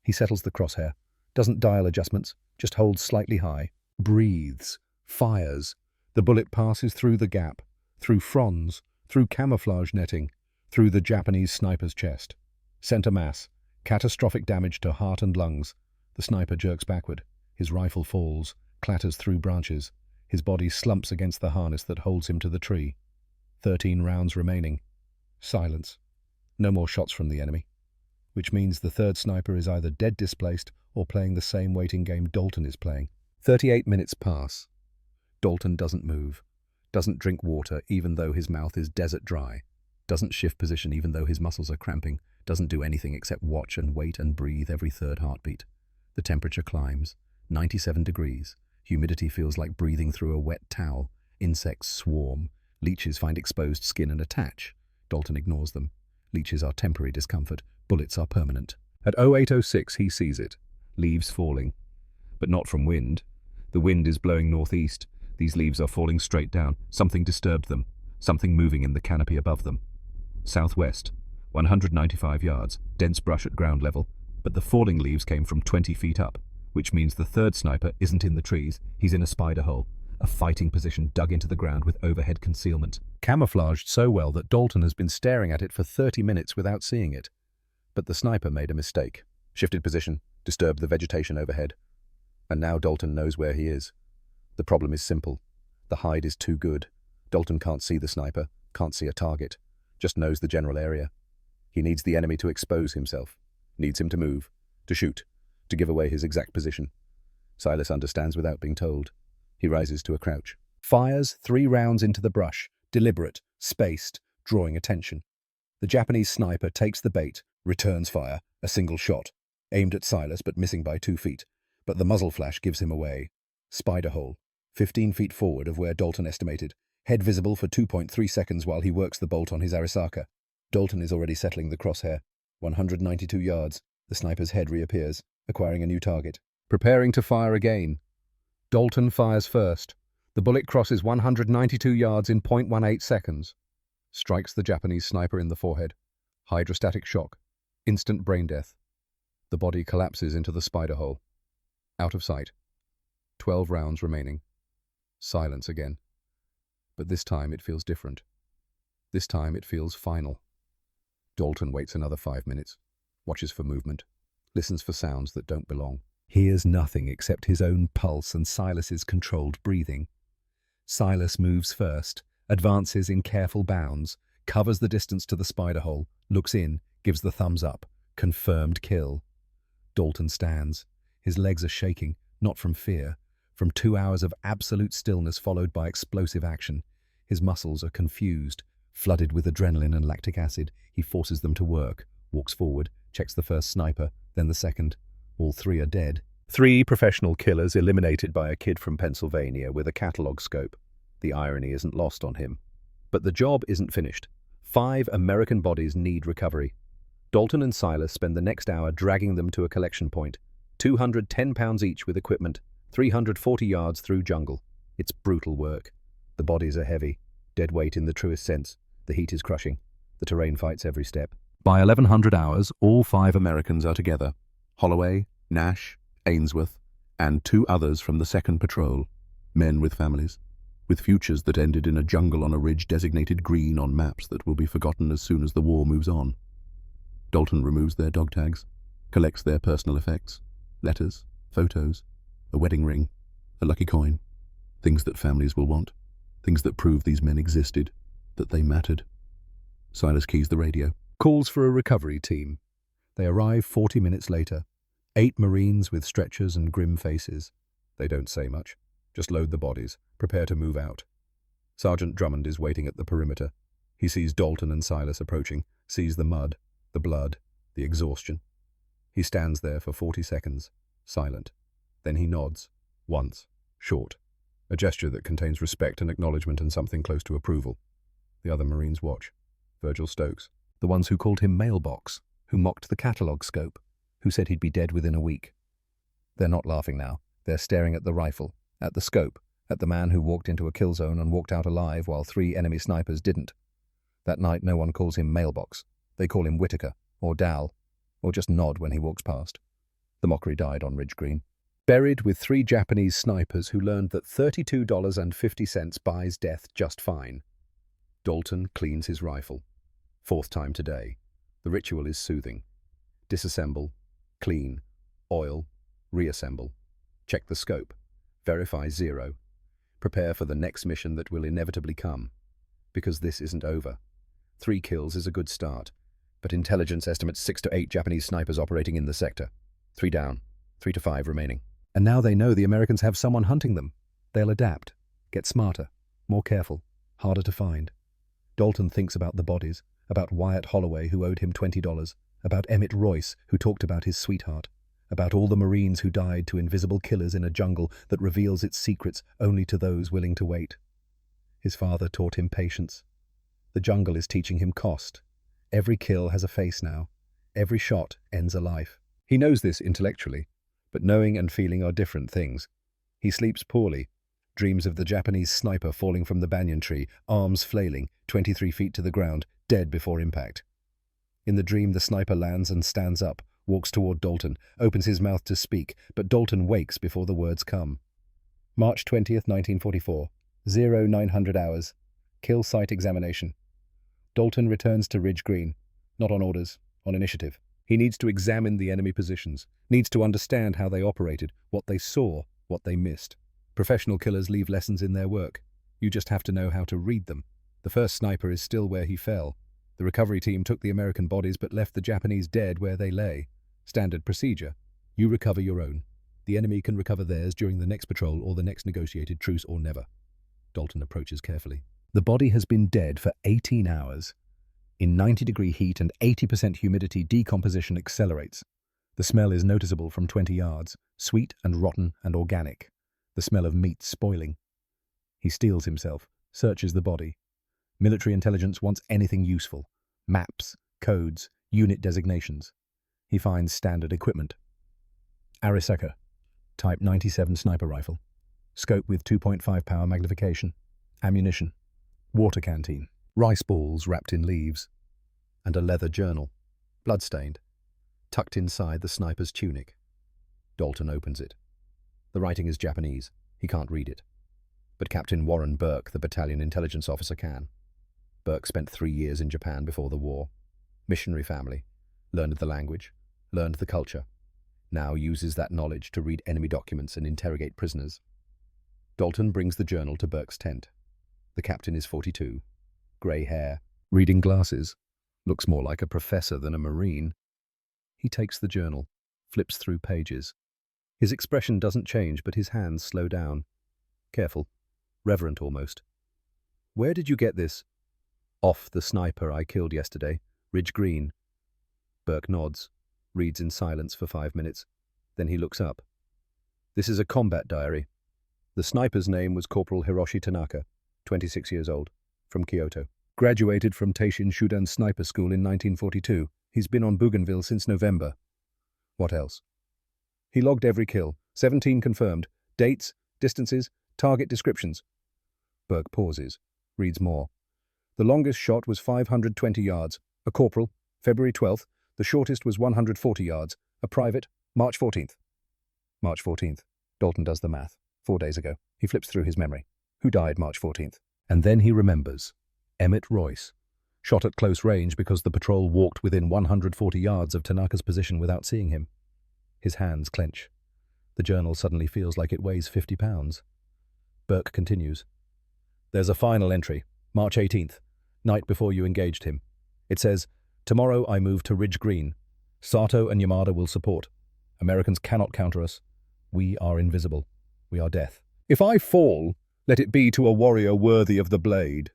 He settles the crosshair, doesn't dial adjustments, just holds slightly high, breathes, fires. The bullet passes through the gap, through fronds, through camouflage netting, through the Japanese sniper's chest. Center mass, catastrophic damage to heart and lungs. The sniper jerks backward. His rifle falls, clatters through branches. His body slumps against the harness that holds him to the tree. 13 rounds remaining. Silence. No more shots from the enemy. Which means the third sniper is either dead displaced or playing the same waiting game Dalton is playing. 38 minutes pass. Dalton doesn't move. Doesn't drink water even though his mouth is desert dry. Doesn't shift position even though his muscles are cramping. Doesn't do anything except watch and wait and breathe every third heartbeat. The temperature climbs. 97 degrees. Humidity feels like breathing through a wet towel. Insects swarm. Leeches find exposed skin and attach. Dalton ignores them. Leeches are temporary discomfort. Bullets are permanent. At 08:06 he sees it. Leaves falling. But not from wind. The wind is blowing northeast. These leaves are falling straight down. Something disturbed them. Something moving in the canopy above them. Southwest. 195 yards. Dense brush at ground level. But the falling leaves came from 20 feet up, which means the third sniper isn't in the trees. He's in a spider hole. A fighting position dug into the ground with overhead concealment. Camouflaged so well that Dalton has been staring at it for 30 minutes without seeing it. But the sniper made a mistake. Shifted position, disturbed the vegetation overhead. And now Dalton knows where he is. The problem is simple. The hide is too good. Dalton can't see the sniper, can't see a target, just knows the general area. He needs the enemy to expose himself, needs him to move, to shoot, to give away his exact position. Silas understands without being told. He rises to a crouch. Fires 3 rounds into the brush, deliberate, spaced, drawing attention. The Japanese sniper takes the bait, returns fire, a single shot, aimed at Silas but missing by 2 feet. But the muzzle flash gives him away. Spider hole, 15 feet forward of where Dalton estimated. Head visible for 2.3 seconds while he works the bolt on his Arisaka. Dalton is already settling the crosshair. 192 yards. The sniper's head reappears, acquiring a new target. Preparing to fire again. Dalton fires first. The bullet crosses 192 yards in 0.18 seconds. Strikes the Japanese sniper in the forehead. Hydrostatic shock. Instant brain death. The body collapses into the spider hole. Out of sight. 12 rounds remaining. Silence again. But this time it feels different. This time it feels final. Dalton waits another 5 minutes, watches for movement, listens for sounds that don't belong. Hears nothing except his own pulse and Silas's controlled breathing. Silas moves first, advances in careful bounds, covers the distance to the spider hole, looks in, gives the thumbs up. Confirmed kill. Dalton stands. His legs are shaking, not from fear, from 2 hours of absolute stillness followed by explosive action. His muscles are confused. Flooded with adrenaline and lactic acid, he forces them to work, walks forward, checks the first sniper, then the second. All 3 are dead. 3 professional killers eliminated by a kid from Pennsylvania with a catalog scope. The irony isn't lost on him. But the job isn't finished. 5 American bodies need recovery. Dalton and Silas spend the next hour dragging them to a collection point. 210 pounds each with equipment, 340 yards through jungle. It's brutal work. The bodies are heavy, dead weight in the truest sense. The heat is crushing. The terrain fights every step. By 1100 hours, all 5 Americans are together. Holloway, Nash, Ainsworth, and 2 others from the 2nd Patrol. Men with families, with futures that ended in a jungle on a ridge designated green on maps that will be forgotten as soon as the war moves on. Dalton removes their dog tags, collects their personal effects, Letters, photos, a wedding ring, a lucky coin. Things that families will want. Things that prove these men existed, that they mattered. Silas keys the radio. Calls for a recovery team. They arrive 40 minutes later. 8 Marines with stretchers and grim faces. They don't say much. Just load the bodies. Prepare to move out. Sergeant Drummond is waiting at the perimeter. He sees Dalton and Silas approaching, sees the mud, the blood, the exhaustion. He stands there for 40 seconds, silent. Then he nods, once, short. A gesture that contains respect and acknowledgement and something close to approval. The other Marines watch. Virgil Stokes. The ones who called him Mailbox, who mocked the catalogue scope, who said he'd be dead within a week. They're not laughing now. They're staring at the rifle, at the scope, at the man who walked into a kill zone and walked out alive while 3 enemy snipers didn't. That night no one calls him Mailbox. They call him Whitaker, or Dal, or just nod when he walks past. The mockery died on Ridge Green. Buried with 3 Japanese snipers who learned that $32.50 buys death just fine. Dalton cleans his rifle. 4th time today. The ritual is soothing. Disassemble, clean, oil, reassemble. Check the scope. Verify 0. Prepare for the next mission that will inevitably come. Because this isn't over. 3 kills is a good start, but intelligence estimates 6 to 8 Japanese snipers operating in the sector. 3 down, 3 to 5 remaining. And now they know the Americans have someone hunting them. They'll adapt, get smarter, more careful, harder to find. Dalton thinks about the bodies, about Wyatt Holloway who owed him $20, about Emmett Royce who talked about his sweetheart, about all the Marines who died to invisible killers in a jungle that reveals its secrets only to those willing to wait. His father taught him patience. The jungle is teaching him cost. Every kill has a face now. Every shot ends a life. He knows this intellectually, but knowing and feeling are different things. He sleeps poorly, dreams of the Japanese sniper falling from the banyan tree, arms flailing, 23 feet to the ground, dead before impact. In the dream, the sniper lands and stands up, walks toward Dalton, opens his mouth to speak, but Dalton wakes before the words come. March 20th, 1944. 0900 hours. Kill site examination. Dalton returns to Ridge Green, not on orders, on initiative. He needs to examine the enemy positions, needs to understand how they operated, what they saw, what they missed. Professional killers leave lessons in their work. You just have to know how to read them. The first sniper is still where he fell. The recovery team took the American bodies but left the Japanese dead where they lay. Standard procedure. You recover your own. The enemy can recover theirs during the next patrol or the next negotiated truce or never. Dalton approaches carefully. The body has been dead for 18 hours. In 90-degree heat and 80% humidity, decomposition accelerates. The smell is noticeable from 20 yards, sweet and rotten and organic. The smell of meat spoiling. He steels himself, searches the body. Military intelligence wants anything useful. Maps, codes, unit designations. He finds standard equipment. Arisaka, Type 97 sniper rifle. Scope with 2.5 power magnification. Ammunition. Water canteen. Rice balls wrapped in leaves. And a leather journal. Bloodstained. Tucked inside the sniper's tunic. Dalton opens it. The writing is Japanese. He can't read it. But Captain Warren Burke, the battalion intelligence officer, can. Burke spent 3 years in Japan before the war. Missionary family. Learned the language. Learned the culture. Now uses that knowledge to read enemy documents and interrogate prisoners. Dalton brings the journal to Burke's tent. The captain is 42. Grey hair. Reading glasses. Looks more like a professor than a Marine. He takes the journal. Flips through pages. His expression doesn't change, but his hands slow down. Careful. Reverent almost. Where did you get this? Off the sniper I killed yesterday. Ridge Green. Burke nods. Reads in silence for 5 minutes. Then he looks up. This is a combat diary. The sniper's name was Corporal Hiroshi Tanaka, 26 years old, from Kyoto. Graduated from Teishin Shudan Sniper School in 1942. He's been on Bougainville since November. What else? He logged every kill. 17 confirmed. Dates, distances, target descriptions. Burke pauses. Reads more. The longest shot was 520 yards. A corporal, February 12th. The shortest was 140 yards. A private, March 14th. March 14th. Dalton does the math. 4 days ago. He flips through his memory. Who died March 14th? And then he remembers. Emmett Royce. Shot at close range because the patrol walked within 140 yards of Tanaka's position without seeing him. His hands clench. The journal suddenly feels like it weighs 50 pounds. Burke continues. There's a final entry, March 18th, night before you engaged him. It says, "Tomorrow I move to Ridge Green. Sato and Yamada will support. Americans cannot counter us. We are invisible. We are death. If I fall, let it be to a warrior worthy of the blade."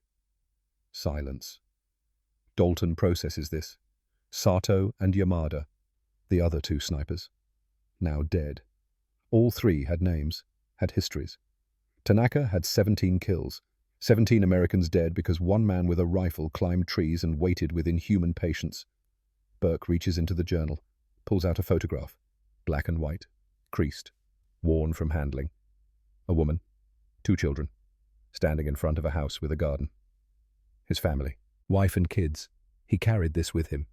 Silence. Dalton processes this. Sato and Yamada, the other two snipers, now dead. All three had names, had histories. Tanaka had 17 kills, 17 Americans dead because one man with a rifle climbed trees and waited with inhuman patience. Burke reaches into the journal, pulls out a photograph, black and white, creased, worn from handling. A woman, 2 children, standing in front of a house with a garden. His family, wife and kids. He carried this with him.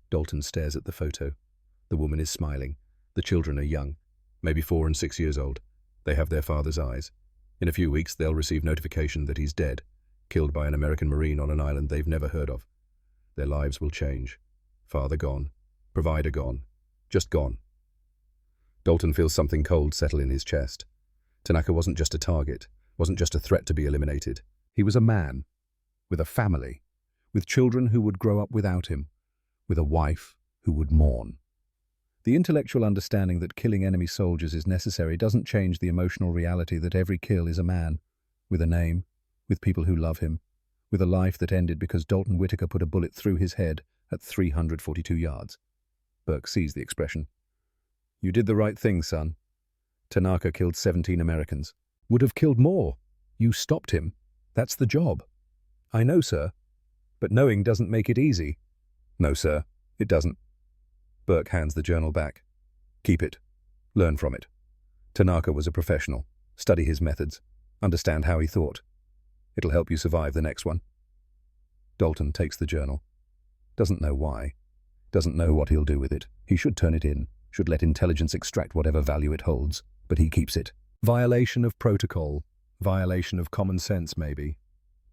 Dalton stares at the photo. The woman is smiling. The children are young, maybe 4 and 6 years old. They have their father's eyes. In a few weeks, they'll receive notification that he's dead, killed by an American Marine on an island they've never heard of. Their lives will change. Father gone. Provider gone. Just gone. Dalton feels something cold settle in his chest. Tanaka wasn't just a target, wasn't just a threat to be eliminated. He was a man, with a family, with children who would grow up without him, with a wife who would mourn. The intellectual understanding that killing enemy soldiers is necessary doesn't change the emotional reality that every kill is a man, with a name, with people who love him, with a life that ended because Dalton Whitaker put a bullet through his head at 342 yards. Burke sees the expression. You did the right thing, son. Tanaka killed 17 Americans. Would have killed more. You stopped him. That's the job. I know, sir. But knowing doesn't make it easy. No, sir, it doesn't. Burke hands the journal back. Keep it. Learn from it. Tanaka was a professional. Study his methods. Understand how he thought. It'll help you survive the next one. Dalton takes the journal. Doesn't know why. Doesn't know what he'll do with it. He should turn it in. Should let intelligence extract whatever value it holds. But he keeps it. Violation of protocol. Violation of common sense, maybe.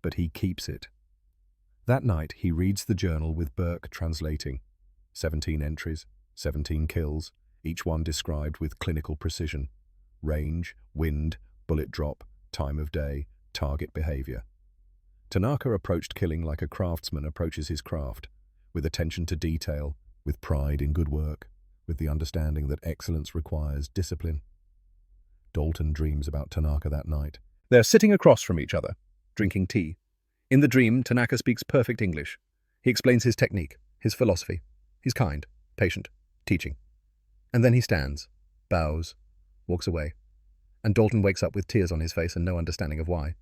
But he keeps it. That night, he reads the journal with Burke translating. 17 entries, 17 kills, each one described with clinical precision. Range, wind, bullet drop, time of day, target behavior. Tanaka approached killing like a craftsman approaches his craft, with attention to detail, with pride in good work, with the understanding that excellence requires discipline. Dalton dreams about Tanaka that night. They're sitting across from each other, drinking tea. In the dream, Tanaka speaks perfect English. He explains his technique, his philosophy. He's kind, patient, teaching. And then he stands, bows, walks away. And Dalton wakes up with tears on his face and no understanding of why.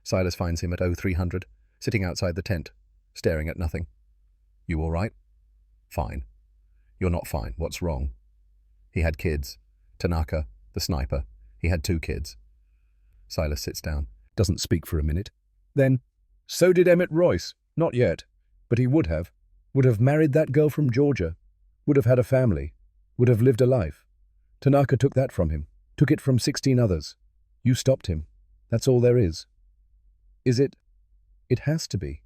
Silas finds him at 0300, sitting outside the tent, staring at nothing. You all right? Fine. You're not fine. What's wrong? He had kids. Tanaka, the sniper. He had 2 kids. Silas sits down, doesn't speak for a minute. Then, so did Emmett Royce. Not yet. But he would have. Would have married that girl from Georgia. Would have had a family. Would have lived a life. Tanaka took that from him. Took it from 16 others. You stopped him. That's all there is. Is it? It has to be.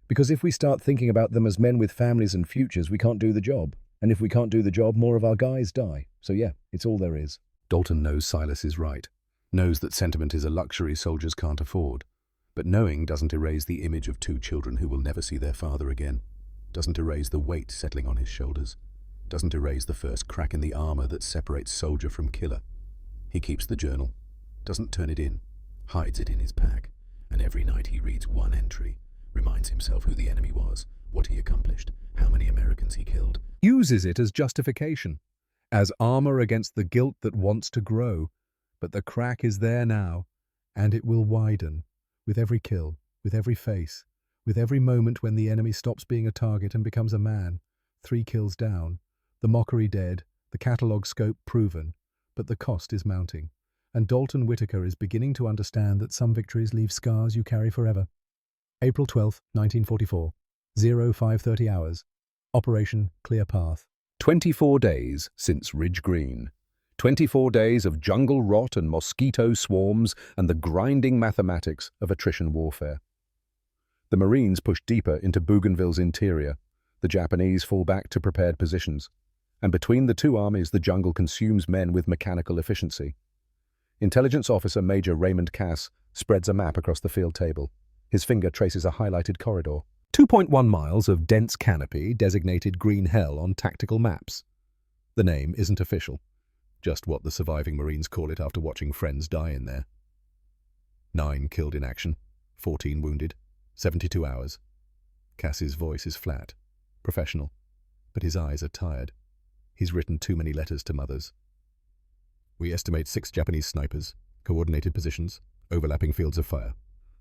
Because if we start thinking about them as men with families and futures, we can't do the job. And if we can't do the job, more of our guys die. So yeah, it's all there is. Dalton knows Silas is right. Knows that sentiment is a luxury soldiers can't afford. But knowing doesn't erase the image of 2 children who will never see their father again. Doesn't erase the weight settling on his shoulders. Doesn't erase the first crack in the armor that separates soldier from killer. He keeps the journal. Doesn't turn it in. Hides it in his pack. And every night he reads one entry. Reminds himself who the enemy was, what he accomplished, how many Americans he killed. Uses it as justification. As armor against the guilt that wants to grow. But the crack is there now. And it will widen. With every kill. With every face. With every moment when the enemy stops being a target and becomes a man. 3 kills down. The mockery dead. The catalogue scope proven. But the cost is mounting. And Dalton Whitaker is beginning to understand that some victories leave scars you carry forever. April 12, 1944. 0530 hours. Operation Clear Path. 24 days since Ridge Green. 24 days of jungle rot and mosquito swarms and the grinding mathematics of attrition warfare. The Marines push deeper into Bougainville's interior. The Japanese fall back to prepared positions. And between the two armies, the jungle consumes men with mechanical efficiency. Intelligence Officer Major Raymond Cass spreads a map across the field table. His finger traces a highlighted corridor. 2.1 miles of dense canopy designated Green Hell on tactical maps. The name isn't official, just what the surviving Marines call it after watching friends die in there. 9 killed in action, 14 wounded, 72 hours. Cass's voice is flat, professional, but his eyes are tired. He's written too many letters to mothers. We estimate 6 Japanese snipers, coordinated positions, overlapping fields of fire.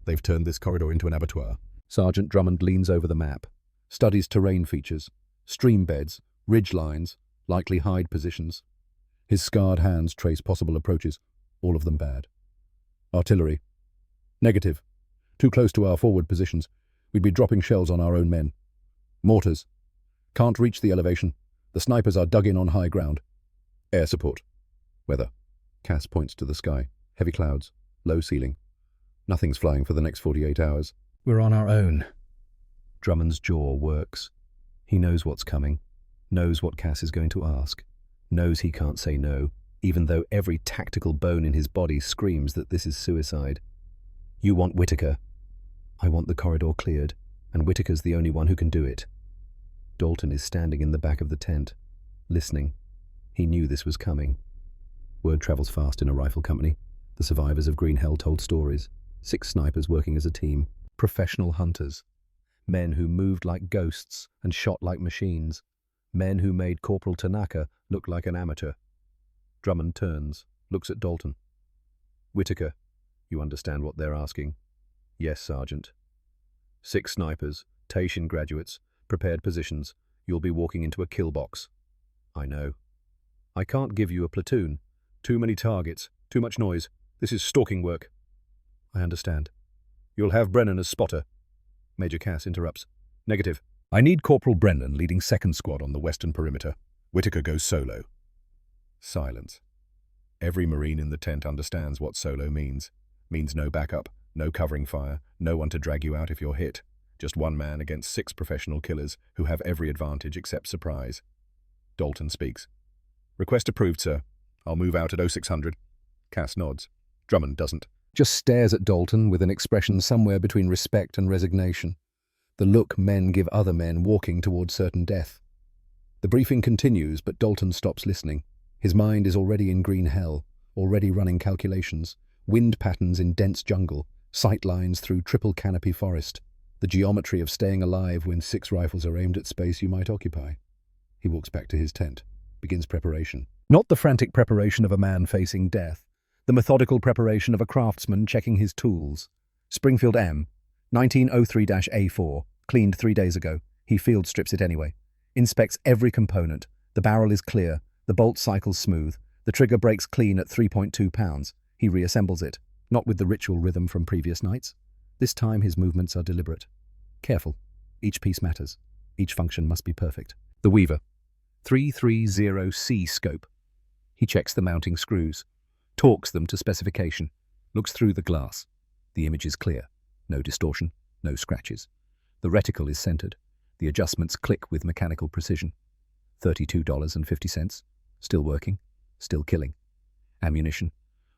They've turned this corridor into an abattoir. Sergeant Drummond leans over the map, studies terrain features, stream beds, ridge lines, likely hide positions. His scarred hands trace possible approaches, all of them bad. Artillery. Negative. Too close to our forward positions. We'd be dropping shells on our own men. Mortars. Can't reach the elevation. The snipers are dug in on high ground. Air support. Weather. Cass points to the sky. Heavy clouds. Low ceiling. Nothing's flying for the next 48 hours. We're on our own. Drummond's jaw works. He knows what's coming. Knows what Cass is going to ask. Knows he can't say no, even though every tactical bone in his body screams that this is suicide. You want Whitaker. I want the corridor cleared, and Whitaker's the only one who can do it. Dalton is standing in the back of the tent, listening. He knew this was coming. Word travels fast in a rifle company. The survivors of Green Hell told stories. 6 snipers working as a team. Professional hunters. Men who moved like ghosts and shot like machines. Men who made Corporal Tanaka look like an amateur. Drummond turns, looks at Dalton. Whitaker, you understand what they're asking? Yes, Sergeant. 6 snipers, Taishan graduates, prepared positions. You'll be walking into a kill box. I know. I can't give you a platoon. Too many targets, too much noise. This is stalking work. I understand. You'll have Brennan as spotter. Major Cass interrupts. Negative. I need Corporal Brennan leading 2nd Squad on the western perimeter. Whitaker goes solo. Silence. Every Marine in the tent understands what solo means. Means no backup, no covering fire, no one to drag you out if you're hit. Just one man against 6 professional killers who have every advantage except surprise. Dalton speaks. Request approved, sir. I'll move out at 0600. Cass nods. Drummond doesn't. Just stares at Dalton with an expression somewhere between respect and resignation. The look men give other men walking towards certain death. The briefing continues, but Dalton stops listening. His mind is already in Green Hell, already running calculations. Wind patterns in dense jungle, sight lines through triple canopy forest. The geometry of staying alive when 6 rifles are aimed at space you might occupy. He walks back to his tent, begins preparation. Not the frantic preparation of a man facing death. The methodical preparation of a craftsman checking his tools. Springfield M, 1903-A4, cleaned 3 days ago. He field strips it anyway. Inspects every component. The barrel is clear. The bolt cycles smooth. The trigger breaks clean at 3.2 pounds. He reassembles it, not with the ritual rhythm from previous nights. This time his movements are deliberate. Careful. Each piece matters. Each function must be perfect. The Weaver. 330C scope. He checks the mounting screws. Torques them to specification, looks through the glass. The image is clear. No distortion, no scratches. The reticle is centered. The adjustments click with mechanical precision. $32.50. Still working, still killing. Ammunition.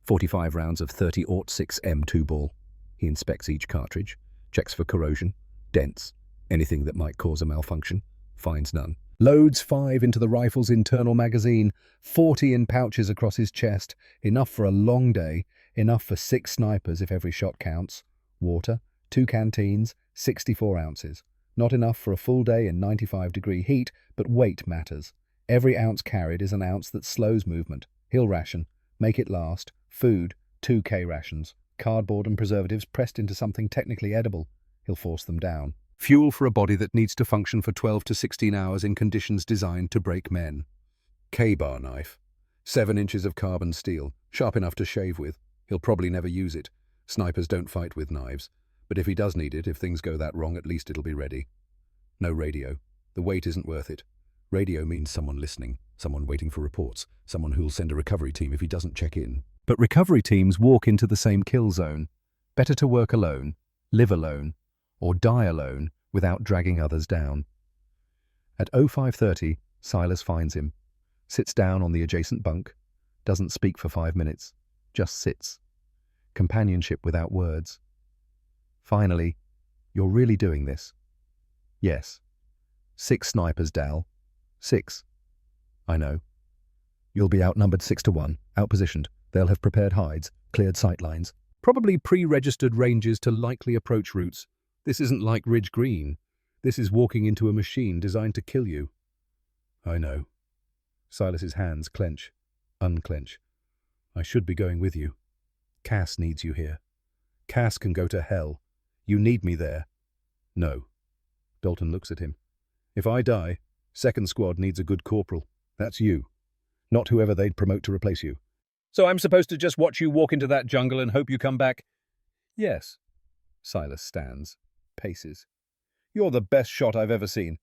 45 rounds of 30-06 M2 ball. He inspects each cartridge, checks for corrosion, dents, anything that might cause a malfunction, finds none. Loads 5 into the rifle's internal magazine, 40 in pouches across his chest, enough for a long day, enough for 6 snipers if every shot counts. Water, 2 canteens, 64 ounces. Not enough for a full day in 95-degree heat, but weight matters. Every ounce carried is an ounce that slows movement. He'll ration, make it last. Food, 2 K rations. Cardboard and preservatives pressed into something technically edible. He'll force them down. Fuel for a body that needs to function for 12 to 16 hours in conditions designed to break men. K-bar knife. 7 inches of carbon steel, sharp enough to shave with. He'll probably never use it. Snipers don't fight with knives. But if he does need it, if things go that wrong, at least it'll be ready. No radio. The wait isn't worth it. Radio means someone listening, someone waiting for reports, someone who'll send a recovery team if he doesn't check in. But recovery teams walk into the same kill zone. Better to work alone, live alone, or die alone without dragging others down. At 0530, Silas finds him, Sits down on the adjacent bunk, doesn't speak for 5 minutes, just sits. Companionship without words. Finally, "You're really doing this?" "Yes." "6 snipers, Dal. 6. "I know." "You'll be outnumbered 6-1, outpositioned. They'll have prepared hides, cleared sight lines. Probably pre-registered ranges to likely approach routes. This isn't like Ridge Green. This is walking into a machine designed to kill you." "I know." Silas's hands clench, unclench. "I should be going with you. Cass needs you here. Cass can go to hell. You need me there." "No." Dalton looks at him. "If I die, 2nd Squad needs a good corporal. That's you. Not whoever they'd promote to replace you." "So I'm supposed to just watch you walk into that jungle and hope you come back?" "Yes." Silas stands, paces. "You're the best shot I've ever seen.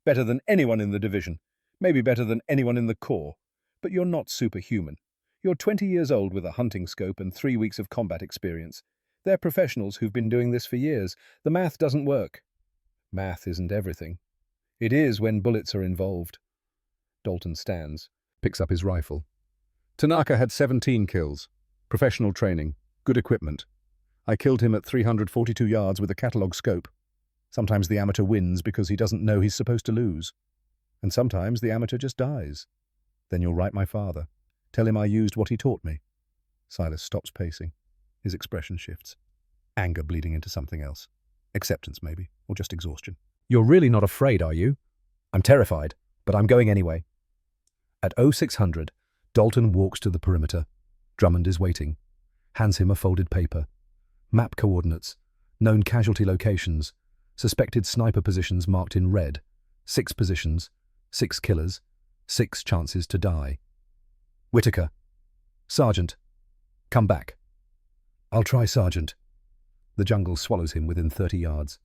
Better than anyone in the division. Maybe better than anyone in the Corps. But you're not superhuman. You're 20 years old with a hunting scope and 3 weeks of combat experience. They're professionals who've been doing this for years. The math doesn't work." "Math isn't everything." "It is when bullets are involved." Dalton stands, picks up his rifle. "Tanaka had 17 kills. Professional training. Good equipment. I killed him at 342 yards with a catalog scope. Sometimes the amateur wins because he doesn't know he's supposed to lose. And sometimes the amateur just dies. Then you'll write my father. Tell him I used what he taught me." Silas stops pacing. His expression shifts. Anger bleeding into something else. Acceptance, maybe, or just exhaustion. "You're really not afraid, are you?" "I'm terrified, but I'm going anyway." At 0600, Dalton walks to the perimeter. Drummond is waiting. Hands him a folded paper. Map coordinates. Known casualty locations. Suspected sniper positions marked in red. 6 positions. 6 killers. 6 chances to die. "Whitaker." "Sergeant." "Come back." "I'll try, Sergeant." The jungle swallows him within 30 yards.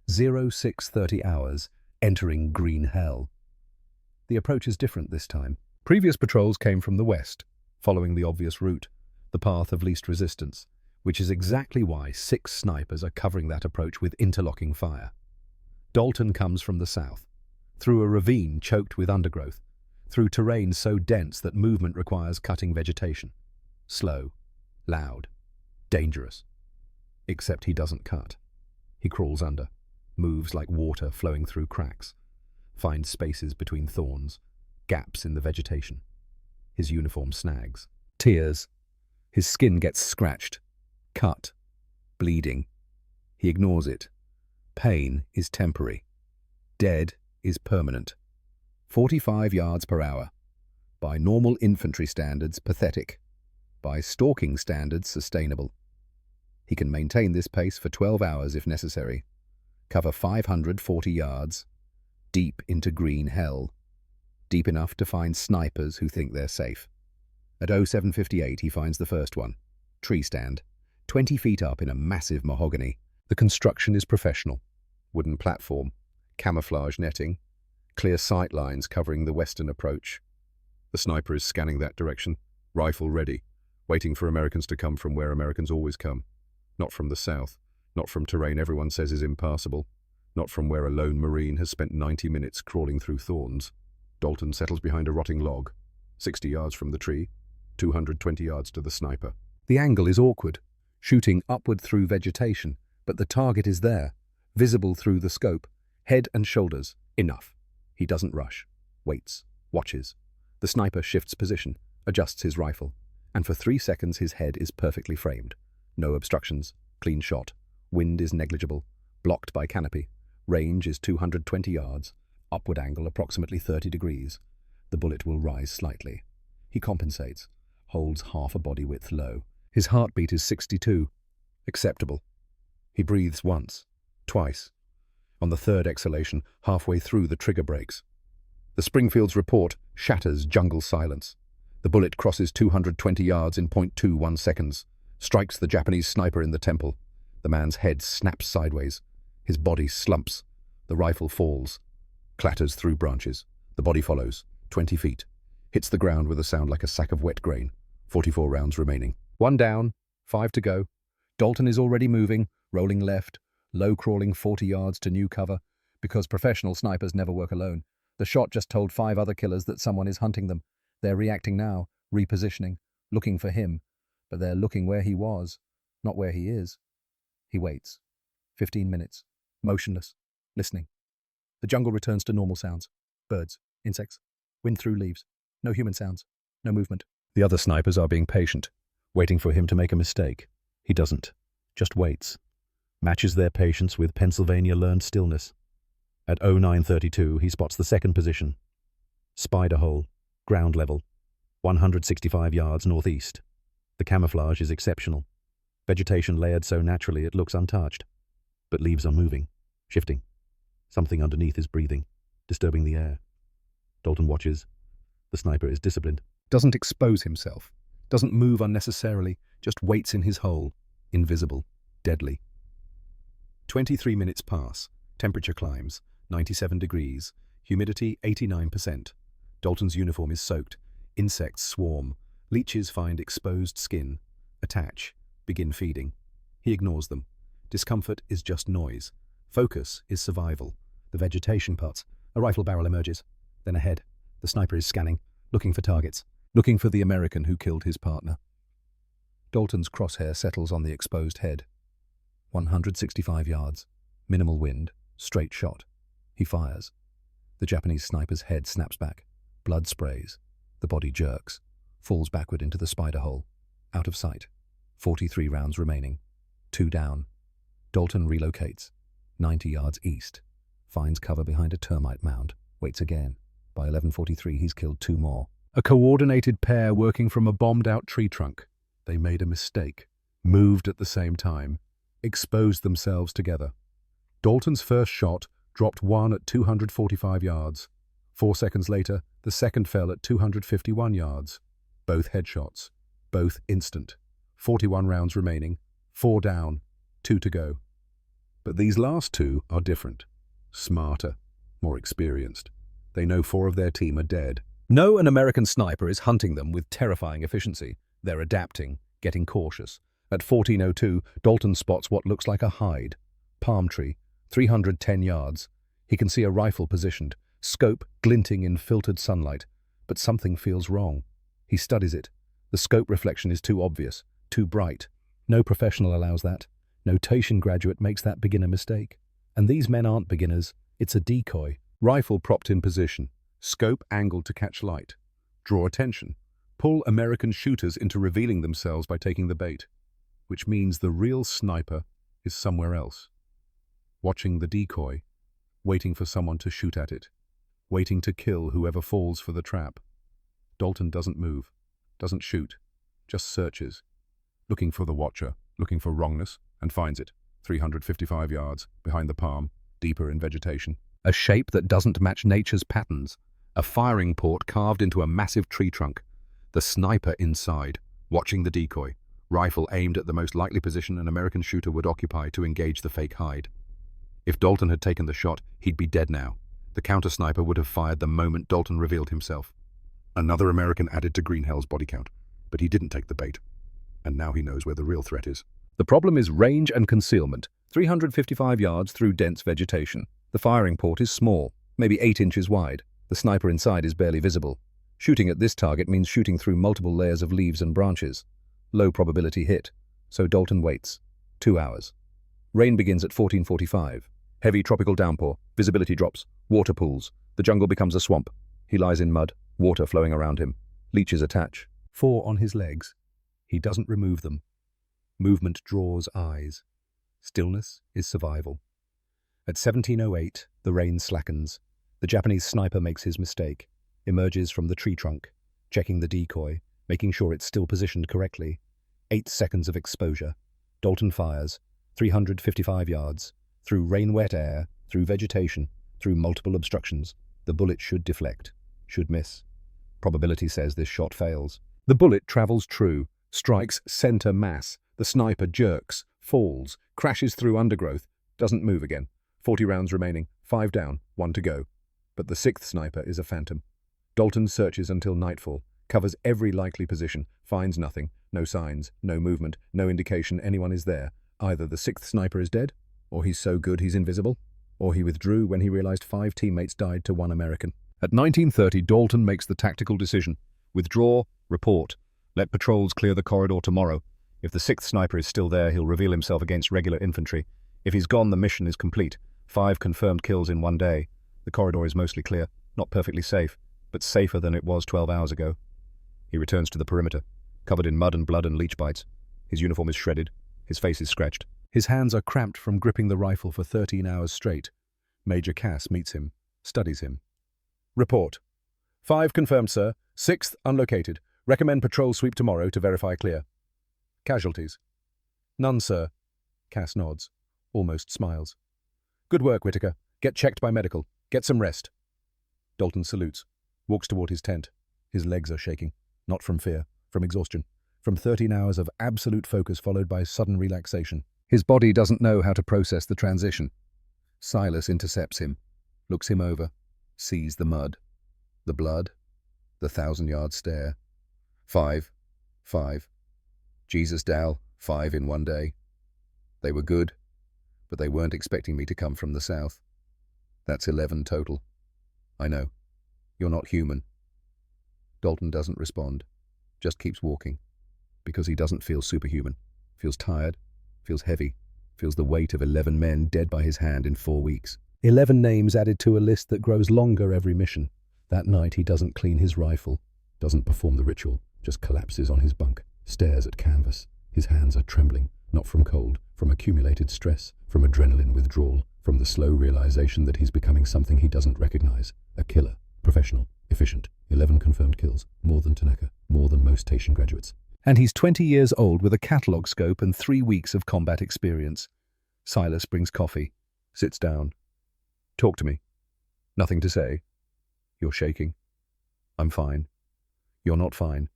0630 hours, entering green hell. The approach is different this time. Previous patrols came from the west, following the obvious route, the path of least resistance, which is exactly why 6 snipers are covering that approach with interlocking fire. Dalton comes from the south, through a ravine choked with undergrowth, through terrain so dense that movement requires cutting vegetation. Slow, loud, dangerous. Except he doesn't cut. He crawls under, moves like water flowing through cracks, finds spaces between thorns, gaps in the vegetation. His uniform snags. Tears. His skin gets scratched, cut, bleeding. He ignores it. Pain is temporary. Dead is permanent. 45 yards per hour. By normal infantry standards, pathetic. By stalking standards, sustainable. He can maintain this pace for 12 hours if necessary. Cover 540 yards. Deep into green hell. Deep enough to find snipers who think they're safe. At 0758 he finds the first one. Tree stand. 20 feet up in a massive mahogany. The construction is professional. Wooden platform. Camouflage netting. Clear sight lines covering the western approach. The sniper is scanning that direction. Rifle ready. Waiting for Americans to come from where Americans always come. Not from the south. Not from terrain everyone says is impassable. Not from where a lone Marine has spent 90 minutes crawling through thorns. Dalton settles behind a rotting log. 60 yards from the tree. 220 yards to the sniper. The angle is awkward. Shooting upward through vegetation. But the target is there. Visible through the scope. Head and shoulders. Enough. He doesn't rush. Waits. Watches. The sniper shifts position. Adjusts his rifle. And for 3 seconds his head is perfectly framed. No obstructions. Clean shot. Wind is negligible. Blocked by canopy. Range is 220 yards. Upward angle approximately 30 degrees. The bullet will rise slightly. He compensates. Holds half a body width low. His heartbeat is 62. Acceptable. He breathes once. Twice. On the third exhalation, halfway through the trigger breaks. The Springfield's report shatters jungle silence. The bullet crosses 220 yards in 0.21 seconds. Strikes the Japanese sniper in the temple. The man's head snaps sideways. His body slumps. The rifle falls. Clatters through branches. The body follows. 20 feet. Hits the ground with a sound like a sack of wet grain. 44 rounds remaining. 1 down. 5 to go. Dalton is already moving, rolling left, low crawling 40 yards to new cover. Because professional snipers never work alone. The shot just told 5 other killers that someone is hunting them. They're reacting now, repositioning, looking for him, but they're looking where he was, not where he is. He waits. 15 minutes, motionless, listening. The jungle returns to normal sounds. Birds, insects, wind through leaves. No human sounds, no movement. The other snipers are being patient, waiting for him to make a mistake. He doesn't, just waits. Matches their patience with Pennsylvania-learned stillness. At 0932, he spots the second position. Spider hole, ground level, 165 yards northeast. The camouflage is exceptional. Vegetation layered so naturally it looks untouched. But leaves are moving, shifting. Something underneath is breathing, disturbing the air. Dalton watches. The sniper is disciplined. Doesn't expose himself. Doesn't move unnecessarily. Just waits in his hole. Invisible. Deadly. 23 minutes pass. Temperature climbs. 97 degrees. Humidity 89%. Dalton's uniform is soaked. Insects swarm. Leeches find exposed skin. Attach. Begin feeding. He ignores them. Discomfort is just noise. Focus is survival. The vegetation parts. A rifle barrel emerges. Then ahead. The sniper is scanning, looking for targets. Looking for the American who killed his partner. Dalton's crosshair settles on the exposed head. 165 yards. Minimal wind. Straight shot. He fires. The Japanese sniper's head snaps back. Blood sprays. The body jerks. Falls backward into the spider hole. Out of sight. 43 rounds remaining. 2 down. Dalton relocates. 90 yards east. Finds cover behind a termite mound. Waits again. By 11:43, he's killed 2 more. A coordinated pair working from a bombed-out tree trunk. They made a mistake. Moved at the same time. Exposed themselves together. Dalton's first shot dropped one at 245 yards. 4 seconds later, the second fell at 251 yards. Both headshots. Both instant. 41 rounds remaining. 4 down. 2 to go. But these last 2 are different. Smarter. More experienced. They know 4 of their team are dead. No, an American sniper is hunting them with terrifying efficiency. They're adapting, getting cautious. At 14:02, Dalton spots what looks like a hide. Palm tree, 310 yards. He can see a rifle positioned, scope glinting in filtered sunlight. But something feels wrong. He studies it. The scope reflection is too obvious, too bright. No professional allows that. Notation graduate makes that beginner mistake. And these men aren't beginners. It's a decoy. Rifle propped in position. Scope angled to catch light. Draw attention. Pull American shooters into revealing themselves by taking the bait. Which means the real sniper is somewhere else. Watching the decoy. Waiting for someone to shoot at it. Waiting to kill whoever falls for the trap. Dalton doesn't move. Doesn't shoot. Just searches. Looking for the watcher. Looking for wrongness. And finds it. 355 yards. Behind the palm. Deeper in vegetation. A shape that doesn't match nature's patterns. A firing port carved into a massive tree trunk. The sniper inside, watching the decoy. Rifle aimed at the most likely position an American shooter would occupy to engage the fake hide. If Dalton had taken the shot, he'd be dead now. The counter-sniper would have fired the moment Dalton revealed himself. Another American added to Greenhell's body count, but he didn't take the bait. And now he knows where the real threat is. The problem is range and concealment. 355 yards through dense vegetation. The firing port is small, maybe 8 inches wide. The sniper inside is barely visible. Shooting at this target means shooting through multiple layers of leaves and branches. Low probability hit. So Dalton waits. 2 hours. Rain begins at 14:45. Heavy tropical downpour. Visibility drops. Water pools. The jungle becomes a swamp. He lies in mud, water flowing around him. Leeches attach. 4 on his legs. He doesn't remove them. Movement draws eyes. Stillness is survival. At 17:08, the rain slackens. The Japanese sniper makes his mistake, emerges from the tree trunk, checking the decoy, making sure it's still positioned correctly. 8 seconds of exposure. Dalton fires, 355 yards, through rain-wet air, through vegetation, through multiple obstructions. The bullet should deflect, should miss. Probability says this shot fails. The bullet travels true, strikes center mass. The sniper jerks, falls, crashes through undergrowth, doesn't move again. 40 rounds remaining, 5 down, 1 to go. But the 6th sniper is a phantom. Dalton searches until nightfall, covers every likely position, finds nothing, no signs, no movement, no indication anyone is there. Either the 6th sniper is dead, or he's so good he's invisible, or he withdrew when he realized 5 teammates died to 1 American. At 19:30, Dalton makes the tactical decision. Withdraw, report. Let patrols clear the corridor tomorrow. If the 6th sniper is still there, he'll reveal himself against regular infantry. If he's gone, the mission is complete. 5 confirmed kills in 1 day. The corridor is mostly clear, not perfectly safe, but safer than it was 12 hours ago. He returns to the perimeter, covered in mud and blood and leech bites. His uniform is shredded. His face is scratched. His hands are cramped from gripping the rifle for 13 hours straight. Major Cass meets him, studies him. Report. 5 confirmed, sir. 6th unlocated. Recommend patrol sweep tomorrow to verify clear. Casualties. None, sir. Cass nods, almost smiles. Good work, Whitaker. Get checked by medical. Get some rest. Dalton salutes, walks toward his tent. His legs are shaking, not from fear, from exhaustion, from 13 hours of absolute focus followed by sudden relaxation. His body doesn't know how to process the transition. Silas intercepts him, looks him over, sees the mud, the blood, the 1,000-yard stare. 5. Jesus, Dal, 5 in 1 day. They were good, but they weren't expecting me to come from the south. That's 11 total. I know. You're not human. Dalton doesn't respond, just keeps walking, because he doesn't feel superhuman, feels tired, feels heavy, feels the weight of 11 men dead by his hand in 4 weeks. 11 names added to a list that grows longer every mission. That night he doesn't clean his rifle, doesn't perform the ritual, just collapses on his bunk, stares at canvas. His hands are trembling, not from cold, from accumulated stress, from adrenaline withdrawal, from the slow realization that he's becoming something he doesn't recognize. A killer, professional, efficient. 11 confirmed kills, more than Tanaka, more than most station graduates. And he's 20 years old with a catalog scope and 3 weeks of combat experience. Silas brings coffee, sits down. Talk to me. Nothing to say. You're shaking. I'm fine. You're not fine.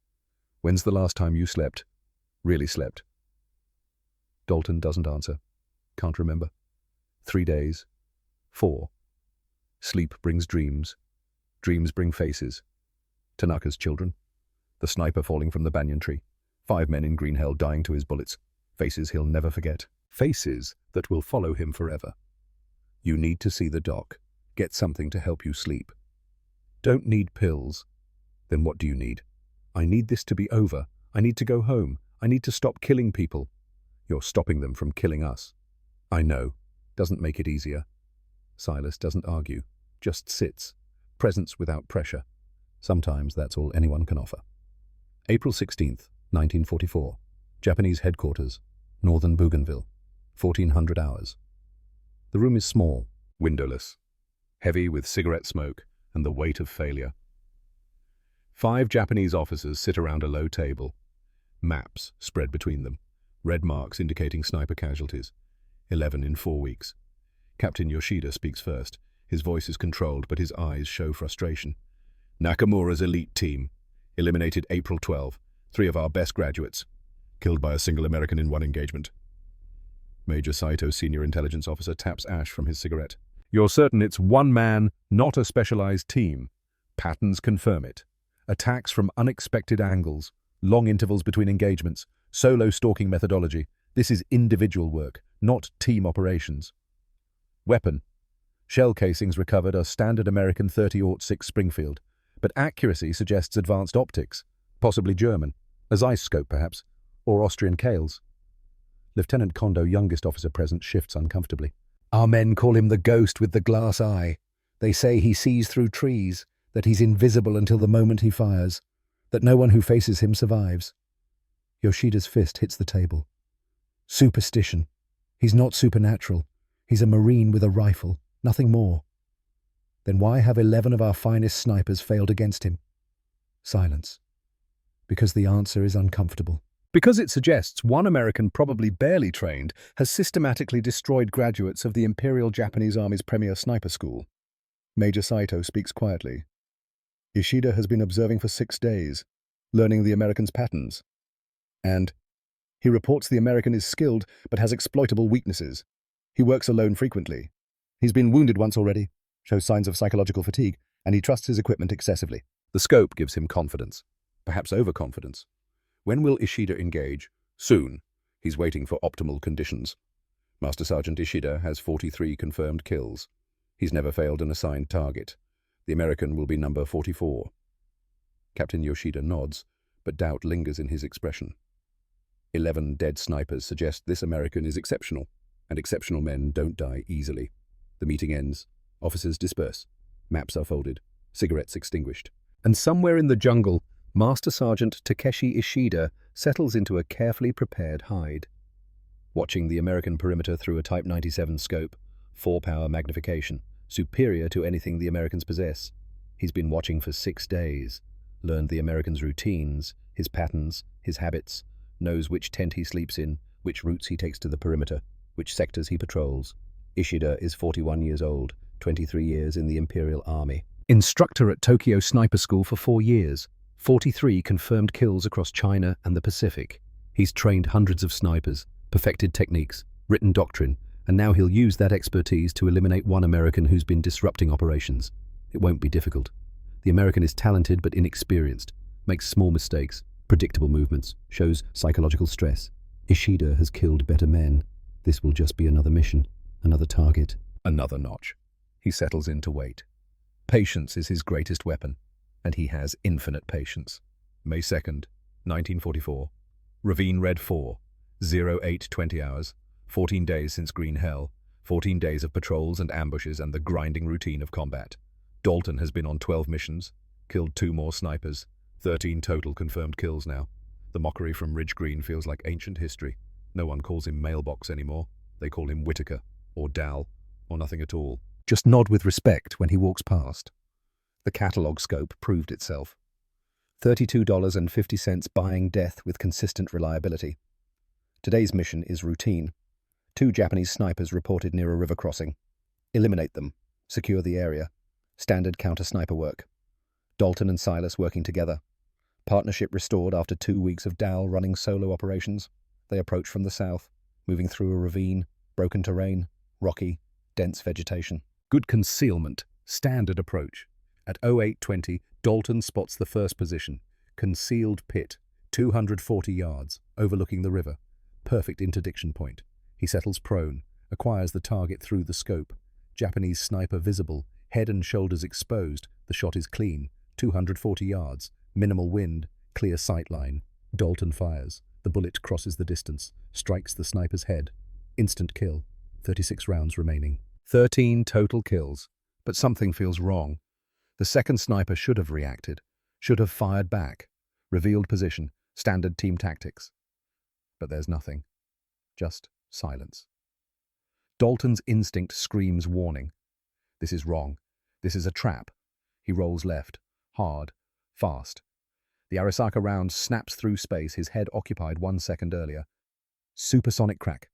When's the last time you slept? Really slept? Dalton doesn't answer. Can't remember. 3 days. 4. Sleep brings dreams. Dreams bring faces. Tanaka's children. The sniper falling from the banyan tree. 5 men in green hell dying to his bullets. Faces he'll never forget. Faces that will follow him forever. You need to see the doc. Get something to help you sleep. Don't need pills. Then what do you need? I need this to be over. I need to go home. I need to stop killing people. You're stopping them from killing us. I know. Doesn't make it easier. Silas doesn't argue. Just sits. Presence without pressure. Sometimes that's all anyone can offer. April 16th, 1944. Japanese headquarters. Northern Bougainville. 1400 hours. The room is small, windowless, heavy with cigarette smoke and the weight of failure. 5 Japanese officers sit around a low table. Maps spread between them. Red marks indicating sniper casualties. 11 in 4 weeks. Captain Yoshida speaks first. His voice is controlled, but his eyes show frustration. Nakamura's elite team. Eliminated April 12. 3 of our best graduates. Killed by a single American in 1 engagement. Major Saito, senior intelligence officer, taps ash from his cigarette. You're certain it's 1 man, not a specialized team. Patterns confirm it. Attacks from unexpected angles. Long intervals between engagements. Solo stalking methodology. This is individual work, not team operations. Weapon. Shell casings recovered are standard American 30-06 Springfield, but accuracy suggests advanced optics, possibly German, a Zeiss scope perhaps, or Austrian Kales. Lieutenant Kondo, youngest officer present, shifts uncomfortably. Our men call him the ghost with the glass eye. They say he sees through trees, that he's invisible until the moment he fires, that no one who faces him survives. Yoshida's fist hits the table. Superstition. He's not supernatural. He's a Marine with a rifle, nothing more. Then why have 11 of our finest snipers failed against him? Silence. Because the answer is uncomfortable. Because it suggests 1 American, probably barely trained, has systematically destroyed graduates of the Imperial Japanese Army's premier sniper school. Major Saito speaks quietly. Yoshida has been observing for 6 days, learning the American's patterns. And he reports the American is skilled but has exploitable weaknesses. He works alone frequently. He's been wounded once already, shows signs of psychological fatigue, and he trusts his equipment excessively. The scope gives him confidence, perhaps overconfidence. When will Ishida engage? Soon. He's waiting for optimal conditions. Master Sergeant Ishida has 43 confirmed kills. He's never failed an assigned target. The American will be number 44. Captain Yoshida nods, but doubt lingers in his expression. 11 dead snipers suggest this American is exceptional, and exceptional men don't die easily. The meeting ends. Officers disperse. Maps are folded. Cigarettes extinguished. And somewhere in the jungle, Master Sergeant Takeshi Ishida settles into a carefully prepared hide. Watching the American perimeter through a Type 97 scope, 4-power magnification, superior to anything the Americans possess. He's been watching for 6 days, learned the Americans' routines, his patterns, his habits, knows which tent he sleeps in, which routes he takes to the perimeter, which sectors he patrols. Ishida is 41 years old, 23 years in the Imperial Army. Instructor at Tokyo Sniper School for 4 years, 43 confirmed kills across China and the Pacific. He's trained hundreds of snipers, perfected techniques, written doctrine, and now he'll use that expertise to eliminate one American who's been disrupting operations. It won't be difficult. The American is talented but inexperienced, makes small mistakes, predictable movements, shows psychological stress. Ishida has killed better men. This will just be another mission, another target. Another notch. He settles in to wait. Patience is his greatest weapon, and he has infinite patience. May 2nd, 1944. Ravine Red 4, 0820 hours, 14 days since Green Hell, 14 days of patrols and ambushes and the grinding routine of combat. Dalton has been on 12 missions, killed 2 more snipers, 13 total confirmed kills now. The mockery from Ridge Green feels like ancient history. No one calls him Mailbox anymore. They call him Whitaker, or Dal, or nothing at all. Just nod with respect when he walks past. The catalogue scope proved itself. $32.50 buying death with consistent reliability. Today's mission is routine. 2 Japanese snipers reported near a river crossing. Eliminate them. Secure the area. Standard counter-sniper work. Dalton and Silas working together. Partnership restored after 2 weeks of Dal running solo operations. They approach from the south, moving through a ravine, broken terrain, rocky, dense vegetation. Good concealment, standard approach. At 0820, Dalton spots the first position. Concealed pit, 240 yards, overlooking the river. Perfect interdiction point. He settles prone, acquires the target through the scope. Japanese sniper visible, head and shoulders exposed. The shot is clean, 240 yards, minimal wind, clear sight line. Dalton fires. The bullet crosses the distance, strikes the sniper's head. Instant kill. 36 rounds remaining. 13 total kills. But something feels wrong. The second sniper should have reacted, should have fired back. Revealed position, standard team tactics. But there's nothing. Just silence. Dalton's instinct screams warning. This is wrong. This is a trap. He rolls left. Hard. Fast. The Arisaka round snaps through space, his head occupied 1 second earlier. Supersonic crack.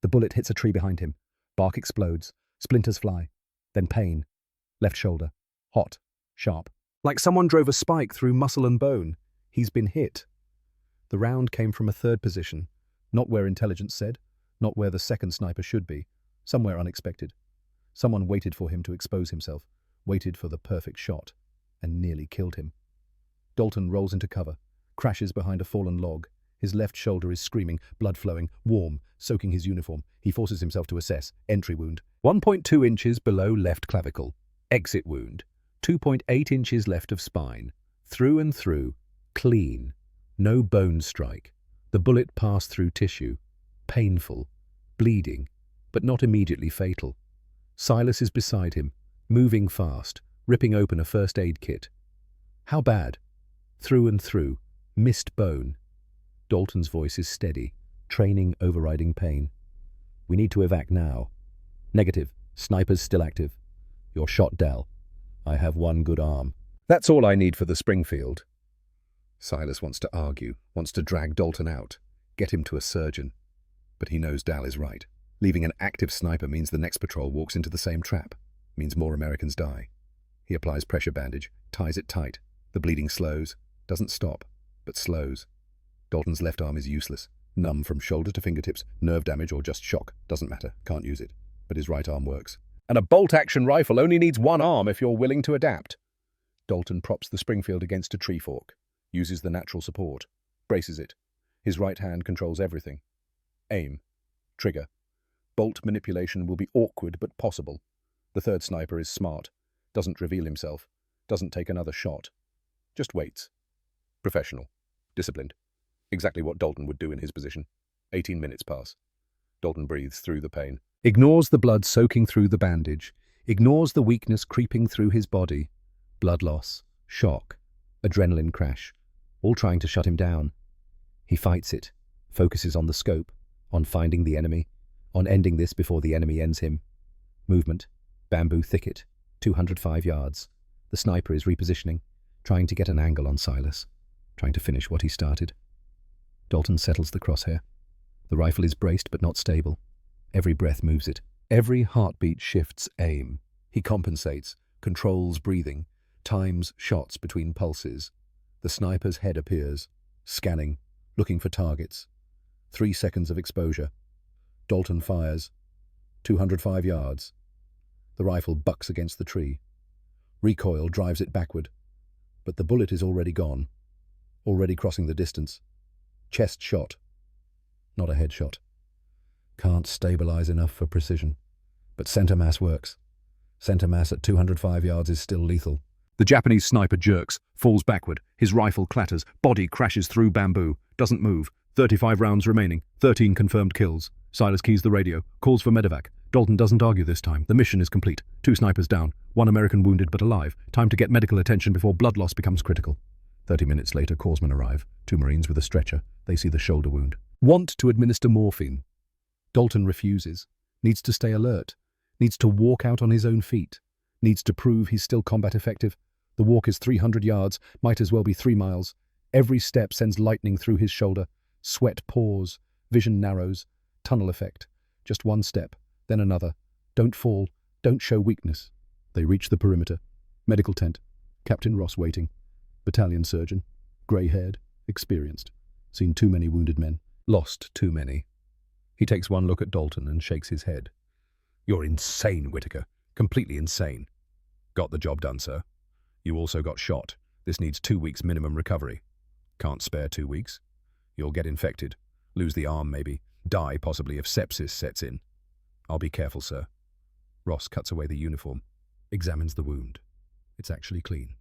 The bullet hits a tree behind him. Bark explodes. Splinters fly. Then pain. Left shoulder. Hot. Sharp. Like someone drove a spike through muscle and bone. He's been hit. The round came from a third position. Not where intelligence said. Not where the second sniper should be. Somewhere unexpected. Someone waited for him to expose himself. Waited for the perfect shot. And nearly killed him. Dalton rolls into cover. Crashes behind a fallen log. His left shoulder is screaming, blood flowing, warm, soaking his uniform. He forces himself to assess. Entry wound. 1.2 inches below left clavicle. Exit wound. 2.8 inches left of spine. Through and through. Clean. No bone strike. The bullet passed through tissue. Painful. Bleeding. But not immediately fatal. Silas is beside him, moving fast, ripping open a first aid kit. How bad? Through and through. Missed bone. Dalton's voice is steady, training overriding pain. We need to evac now. Negative. Snipers still active. You're shot, Dal. I have one good arm. That's all I need for the Springfield. Silas wants to argue, wants to drag Dalton out, get him to a surgeon. But he knows Dal is right. Leaving an active sniper means the next patrol walks into the same trap, means more Americans die. He applies pressure bandage, ties it tight. The bleeding slows, doesn't stop, but slows. Dalton's left arm is useless, numb from shoulder to fingertips, nerve damage or just shock, doesn't matter, can't use it. But his right arm works. And a bolt-action rifle only needs one arm if you're willing to adapt. Dalton props the Springfield against a tree fork, uses the natural support, braces it. His right hand controls everything. Aim. Trigger. Bolt manipulation will be awkward but possible. The third sniper is smart, doesn't reveal himself, doesn't take another shot. Just waits. Professional. Disciplined. Exactly what Dalton would do in his position. 18 minutes pass. Dalton breathes through the pain. Ignores the blood soaking through the bandage. Ignores the weakness creeping through his body. Blood loss. Shock. Adrenaline crash. All trying to shut him down. He fights it. Focuses on the scope. On finding the enemy. On ending this before the enemy ends him. Movement. Bamboo thicket. 205 yards. The sniper is repositioning. Trying to get an angle on Silas. Trying to finish what he started. Dalton settles the crosshair. The rifle is braced but not stable. Every breath moves it. Every heartbeat shifts aim. He compensates, controls breathing, times shots between pulses. The sniper's head appears, scanning, looking for targets. 3 seconds of exposure. Dalton fires. 205 yards. The rifle bucks against the tree. Recoil drives it backward. But the bullet is already gone. Already crossing the distance. Chest shot. Not a headshot. Can't stabilize enough for precision. But center mass works. Center mass at 205 yards is still lethal. The Japanese sniper jerks, falls backward. His rifle clatters. Body crashes through bamboo. Doesn't move. 35 rounds remaining. 13 confirmed kills. Silas keys the radio. Calls for medevac. Dalton doesn't argue this time. The mission is complete. 2 snipers down. 1 American wounded but alive. Time to get medical attention before blood loss becomes critical. 30 minutes later, corpsmen arrive. 2 Marines with a stretcher. They see the shoulder wound. Want to administer morphine. Dalton refuses. Needs to stay alert. Needs to walk out on his own feet. Needs to prove he's still combat effective. The walk is 300 yards. Might as well be 3 miles. Every step sends lightning through his shoulder. Sweat pours. Vision narrows. Tunnel effect. Just 1 step. Then another. Don't fall. Don't show weakness. They reach the perimeter. Medical tent. Captain Ross waiting. Battalion surgeon. Grey-haired. Experienced. Seen too many wounded men. Lost too many. He takes 1 look at Dalton and shakes his head. You're insane, Whitaker. Completely insane. Got the job done, sir. You also got shot. This needs 2 weeks minimum recovery. Can't spare 2 weeks. You'll get infected. Lose the arm, maybe. Die, possibly, if sepsis sets in. I'll be careful, sir. Ross cuts away the uniform. Examines the wound. It's actually clean.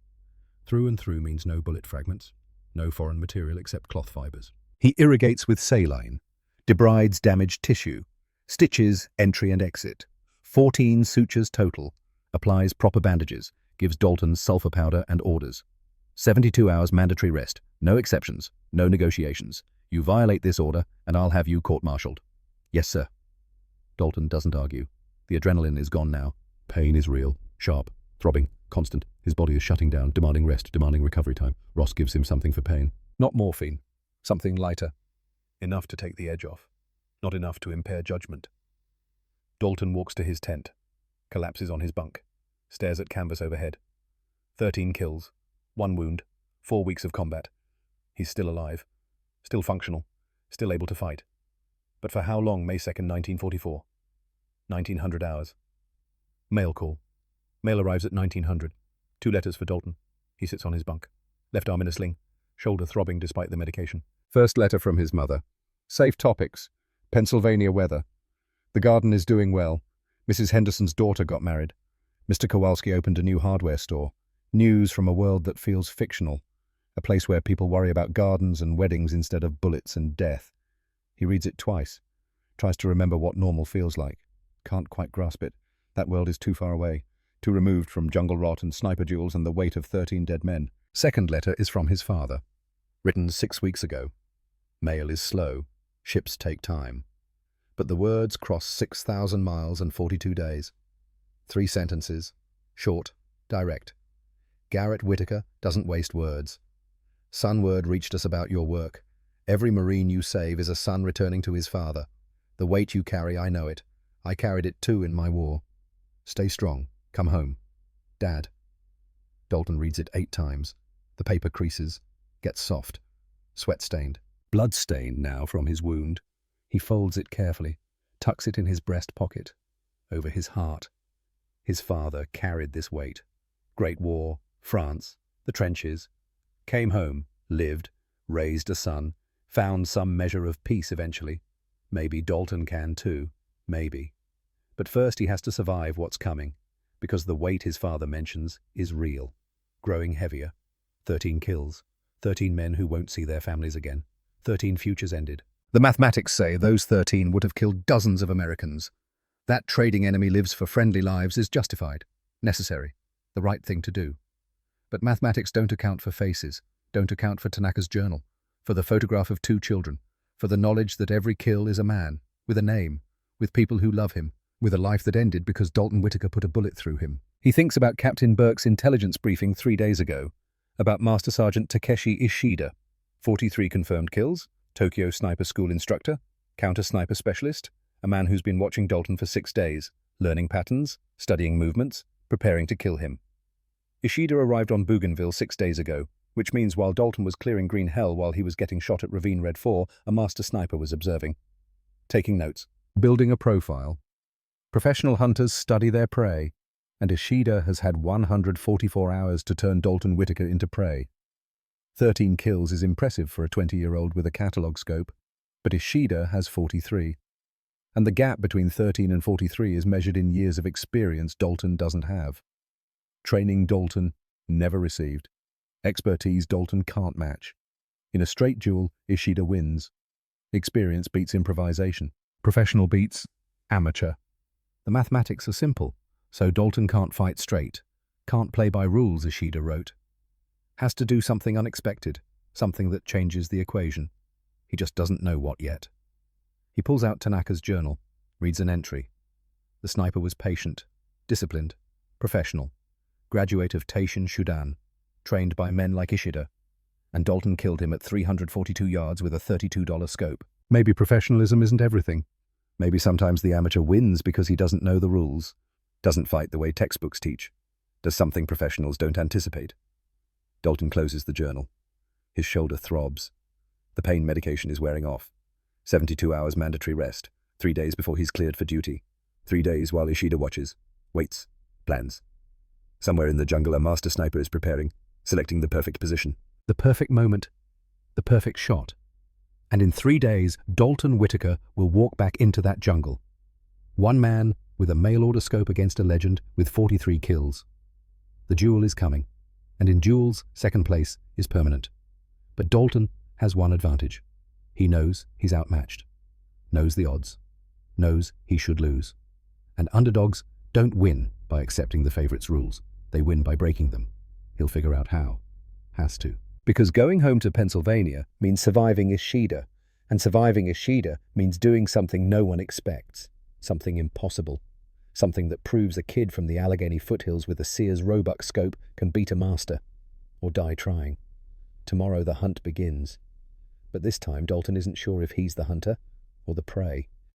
Through and through means no bullet fragments. No foreign material except cloth fibers. He irrigates with saline. Debrides damaged tissue. Stitches entry and exit. 14 sutures total. Applies proper bandages. Gives Dalton sulfur powder and orders. 72 hours mandatory rest. No exceptions. No negotiations. You violate this order, and I'll have you court-martialed. Yes, sir. Dalton doesn't argue. The adrenaline is gone now. Pain is real. Sharp. Throbbing. Constant. His body is shutting down, demanding rest, demanding recovery time. Ross gives him something for pain. Not morphine. Something lighter. Enough to take the edge off. Not enough to impair judgment. Dalton walks to his tent. Collapses on his bunk. Stares at canvas overhead. 13 kills. 1 wound. 4 weeks of combat. He's still alive. Still functional. Still able to fight. But for how long, May 2nd, 1944? 1900 hours. Mail call. Mail arrives at 1900. 2 letters for Dalton. He sits on his bunk. Left arm in a sling. Shoulder throbbing despite the medication. First letter from his mother. Safe topics. Pennsylvania weather. The garden is doing well. Mrs. Henderson's daughter got married. Mr. Kowalski opened a new hardware store. News from a world that feels fictional. A place where people worry about gardens and weddings instead of bullets and death. He reads it twice. Tries to remember what normal feels like. Can't quite grasp it. That world is too far away. Too removed from jungle rot and sniper duels and the weight of 13 dead men. Second letter is from his father. Written 6 weeks ago. Mail is slow. Ships take time. But the words cross 6,000 miles and 42 days. 3 sentences. Short. Direct. Garrett Whitaker doesn't waste words. Son, word reached us about your work. Every Marine you save is a son returning to his father. The weight you carry, I know it. I carried it too in my war. Stay strong. Come home. Dad. Dalton reads it 8 times. The paper creases. Gets soft. Sweat-stained. Blood-stained now from his wound. He folds it carefully. Tucks it in his breast pocket. Over his heart. His father carried this weight. Great War. France. The trenches. Came home. Lived. Raised a son. Found some measure of peace eventually. Maybe Dalton can too. Maybe. But first he has to survive what's coming, because the weight his father mentions is real. Growing heavier. 13 kills. 13 men who won't see their families again. 13 futures ended. The mathematics say those 13 would have killed dozens of Americans. That trading enemy lives for friendly lives is justified, necessary, the right thing to do. But mathematics don't account for faces, don't account for Tanaka's journal, for the photograph of 2 children, for the knowledge that every kill is a man, with a name, with people who love him, with a life that ended because Dalton Whitaker put a bullet through him. He thinks about Captain Burke's intelligence briefing 3 days ago, about Master Sergeant Takeshi Ishida, 43 confirmed kills, Tokyo sniper school instructor, counter-sniper specialist, a man who's been watching Dalton for 6 days, learning patterns, studying movements, preparing to kill him. Ishida arrived on Bougainville 6 days ago, which means while Dalton was clearing green hell while he was getting shot at Ravine Red 4, a master sniper was observing. Taking notes. Building a profile. Professional hunters study their prey, and Ishida has had 144 hours to turn Dalton Whitaker into prey. 13 kills is impressive for a 20-year-old with a catalogue scope, but Ishida has 43. And the gap between 13 and 43 is measured in years of experience Dalton doesn't have. Training Dalton never received. Expertise Dalton can't match. In a straight duel, Ishida wins. Experience beats improvisation. Professional beats amateur. The mathematics are simple, so Dalton can't fight straight, can't play by rules, Ishida wrote. Has to do something unexpected, something that changes the equation. He just doesn't know what yet. He pulls out Tanaka's journal, reads an entry. The sniper was patient, disciplined, professional, graduate of Taishin Shudan, trained by men like Ishida, and Dalton killed him at 342 yards with a $32 scope. Maybe professionalism isn't everything. Maybe sometimes the amateur wins because he doesn't know the rules, doesn't fight the way textbooks teach, does something professionals don't anticipate. Dalton closes the journal. His shoulder throbs. The pain medication is wearing off. 72 hours mandatory rest, 3 days before he's cleared for duty. 3 days while Ishida watches, waits, plans. Somewhere in the jungle a master sniper is preparing, selecting the perfect position. The perfect moment, the perfect shot. And in 3 days, Dalton Whitaker will walk back into that jungle. One man with a mail-order scope against a legend with 43 kills. The duel is coming, and in duels, second place is permanent. But Dalton has one advantage. He knows he's outmatched, knows the odds, knows he should lose. And underdogs don't win by accepting the favorites' rules. They win by breaking them. He'll figure out how. Has to. Because going home to Pennsylvania means surviving Ishida, and surviving Ishida means doing something no one expects, something impossible, something that proves a kid from the Allegheny foothills with a Sears Roebuck scope can beat a master, or die trying. Tomorrow the hunt begins. But this time Dalton isn't sure if he's the hunter or the prey.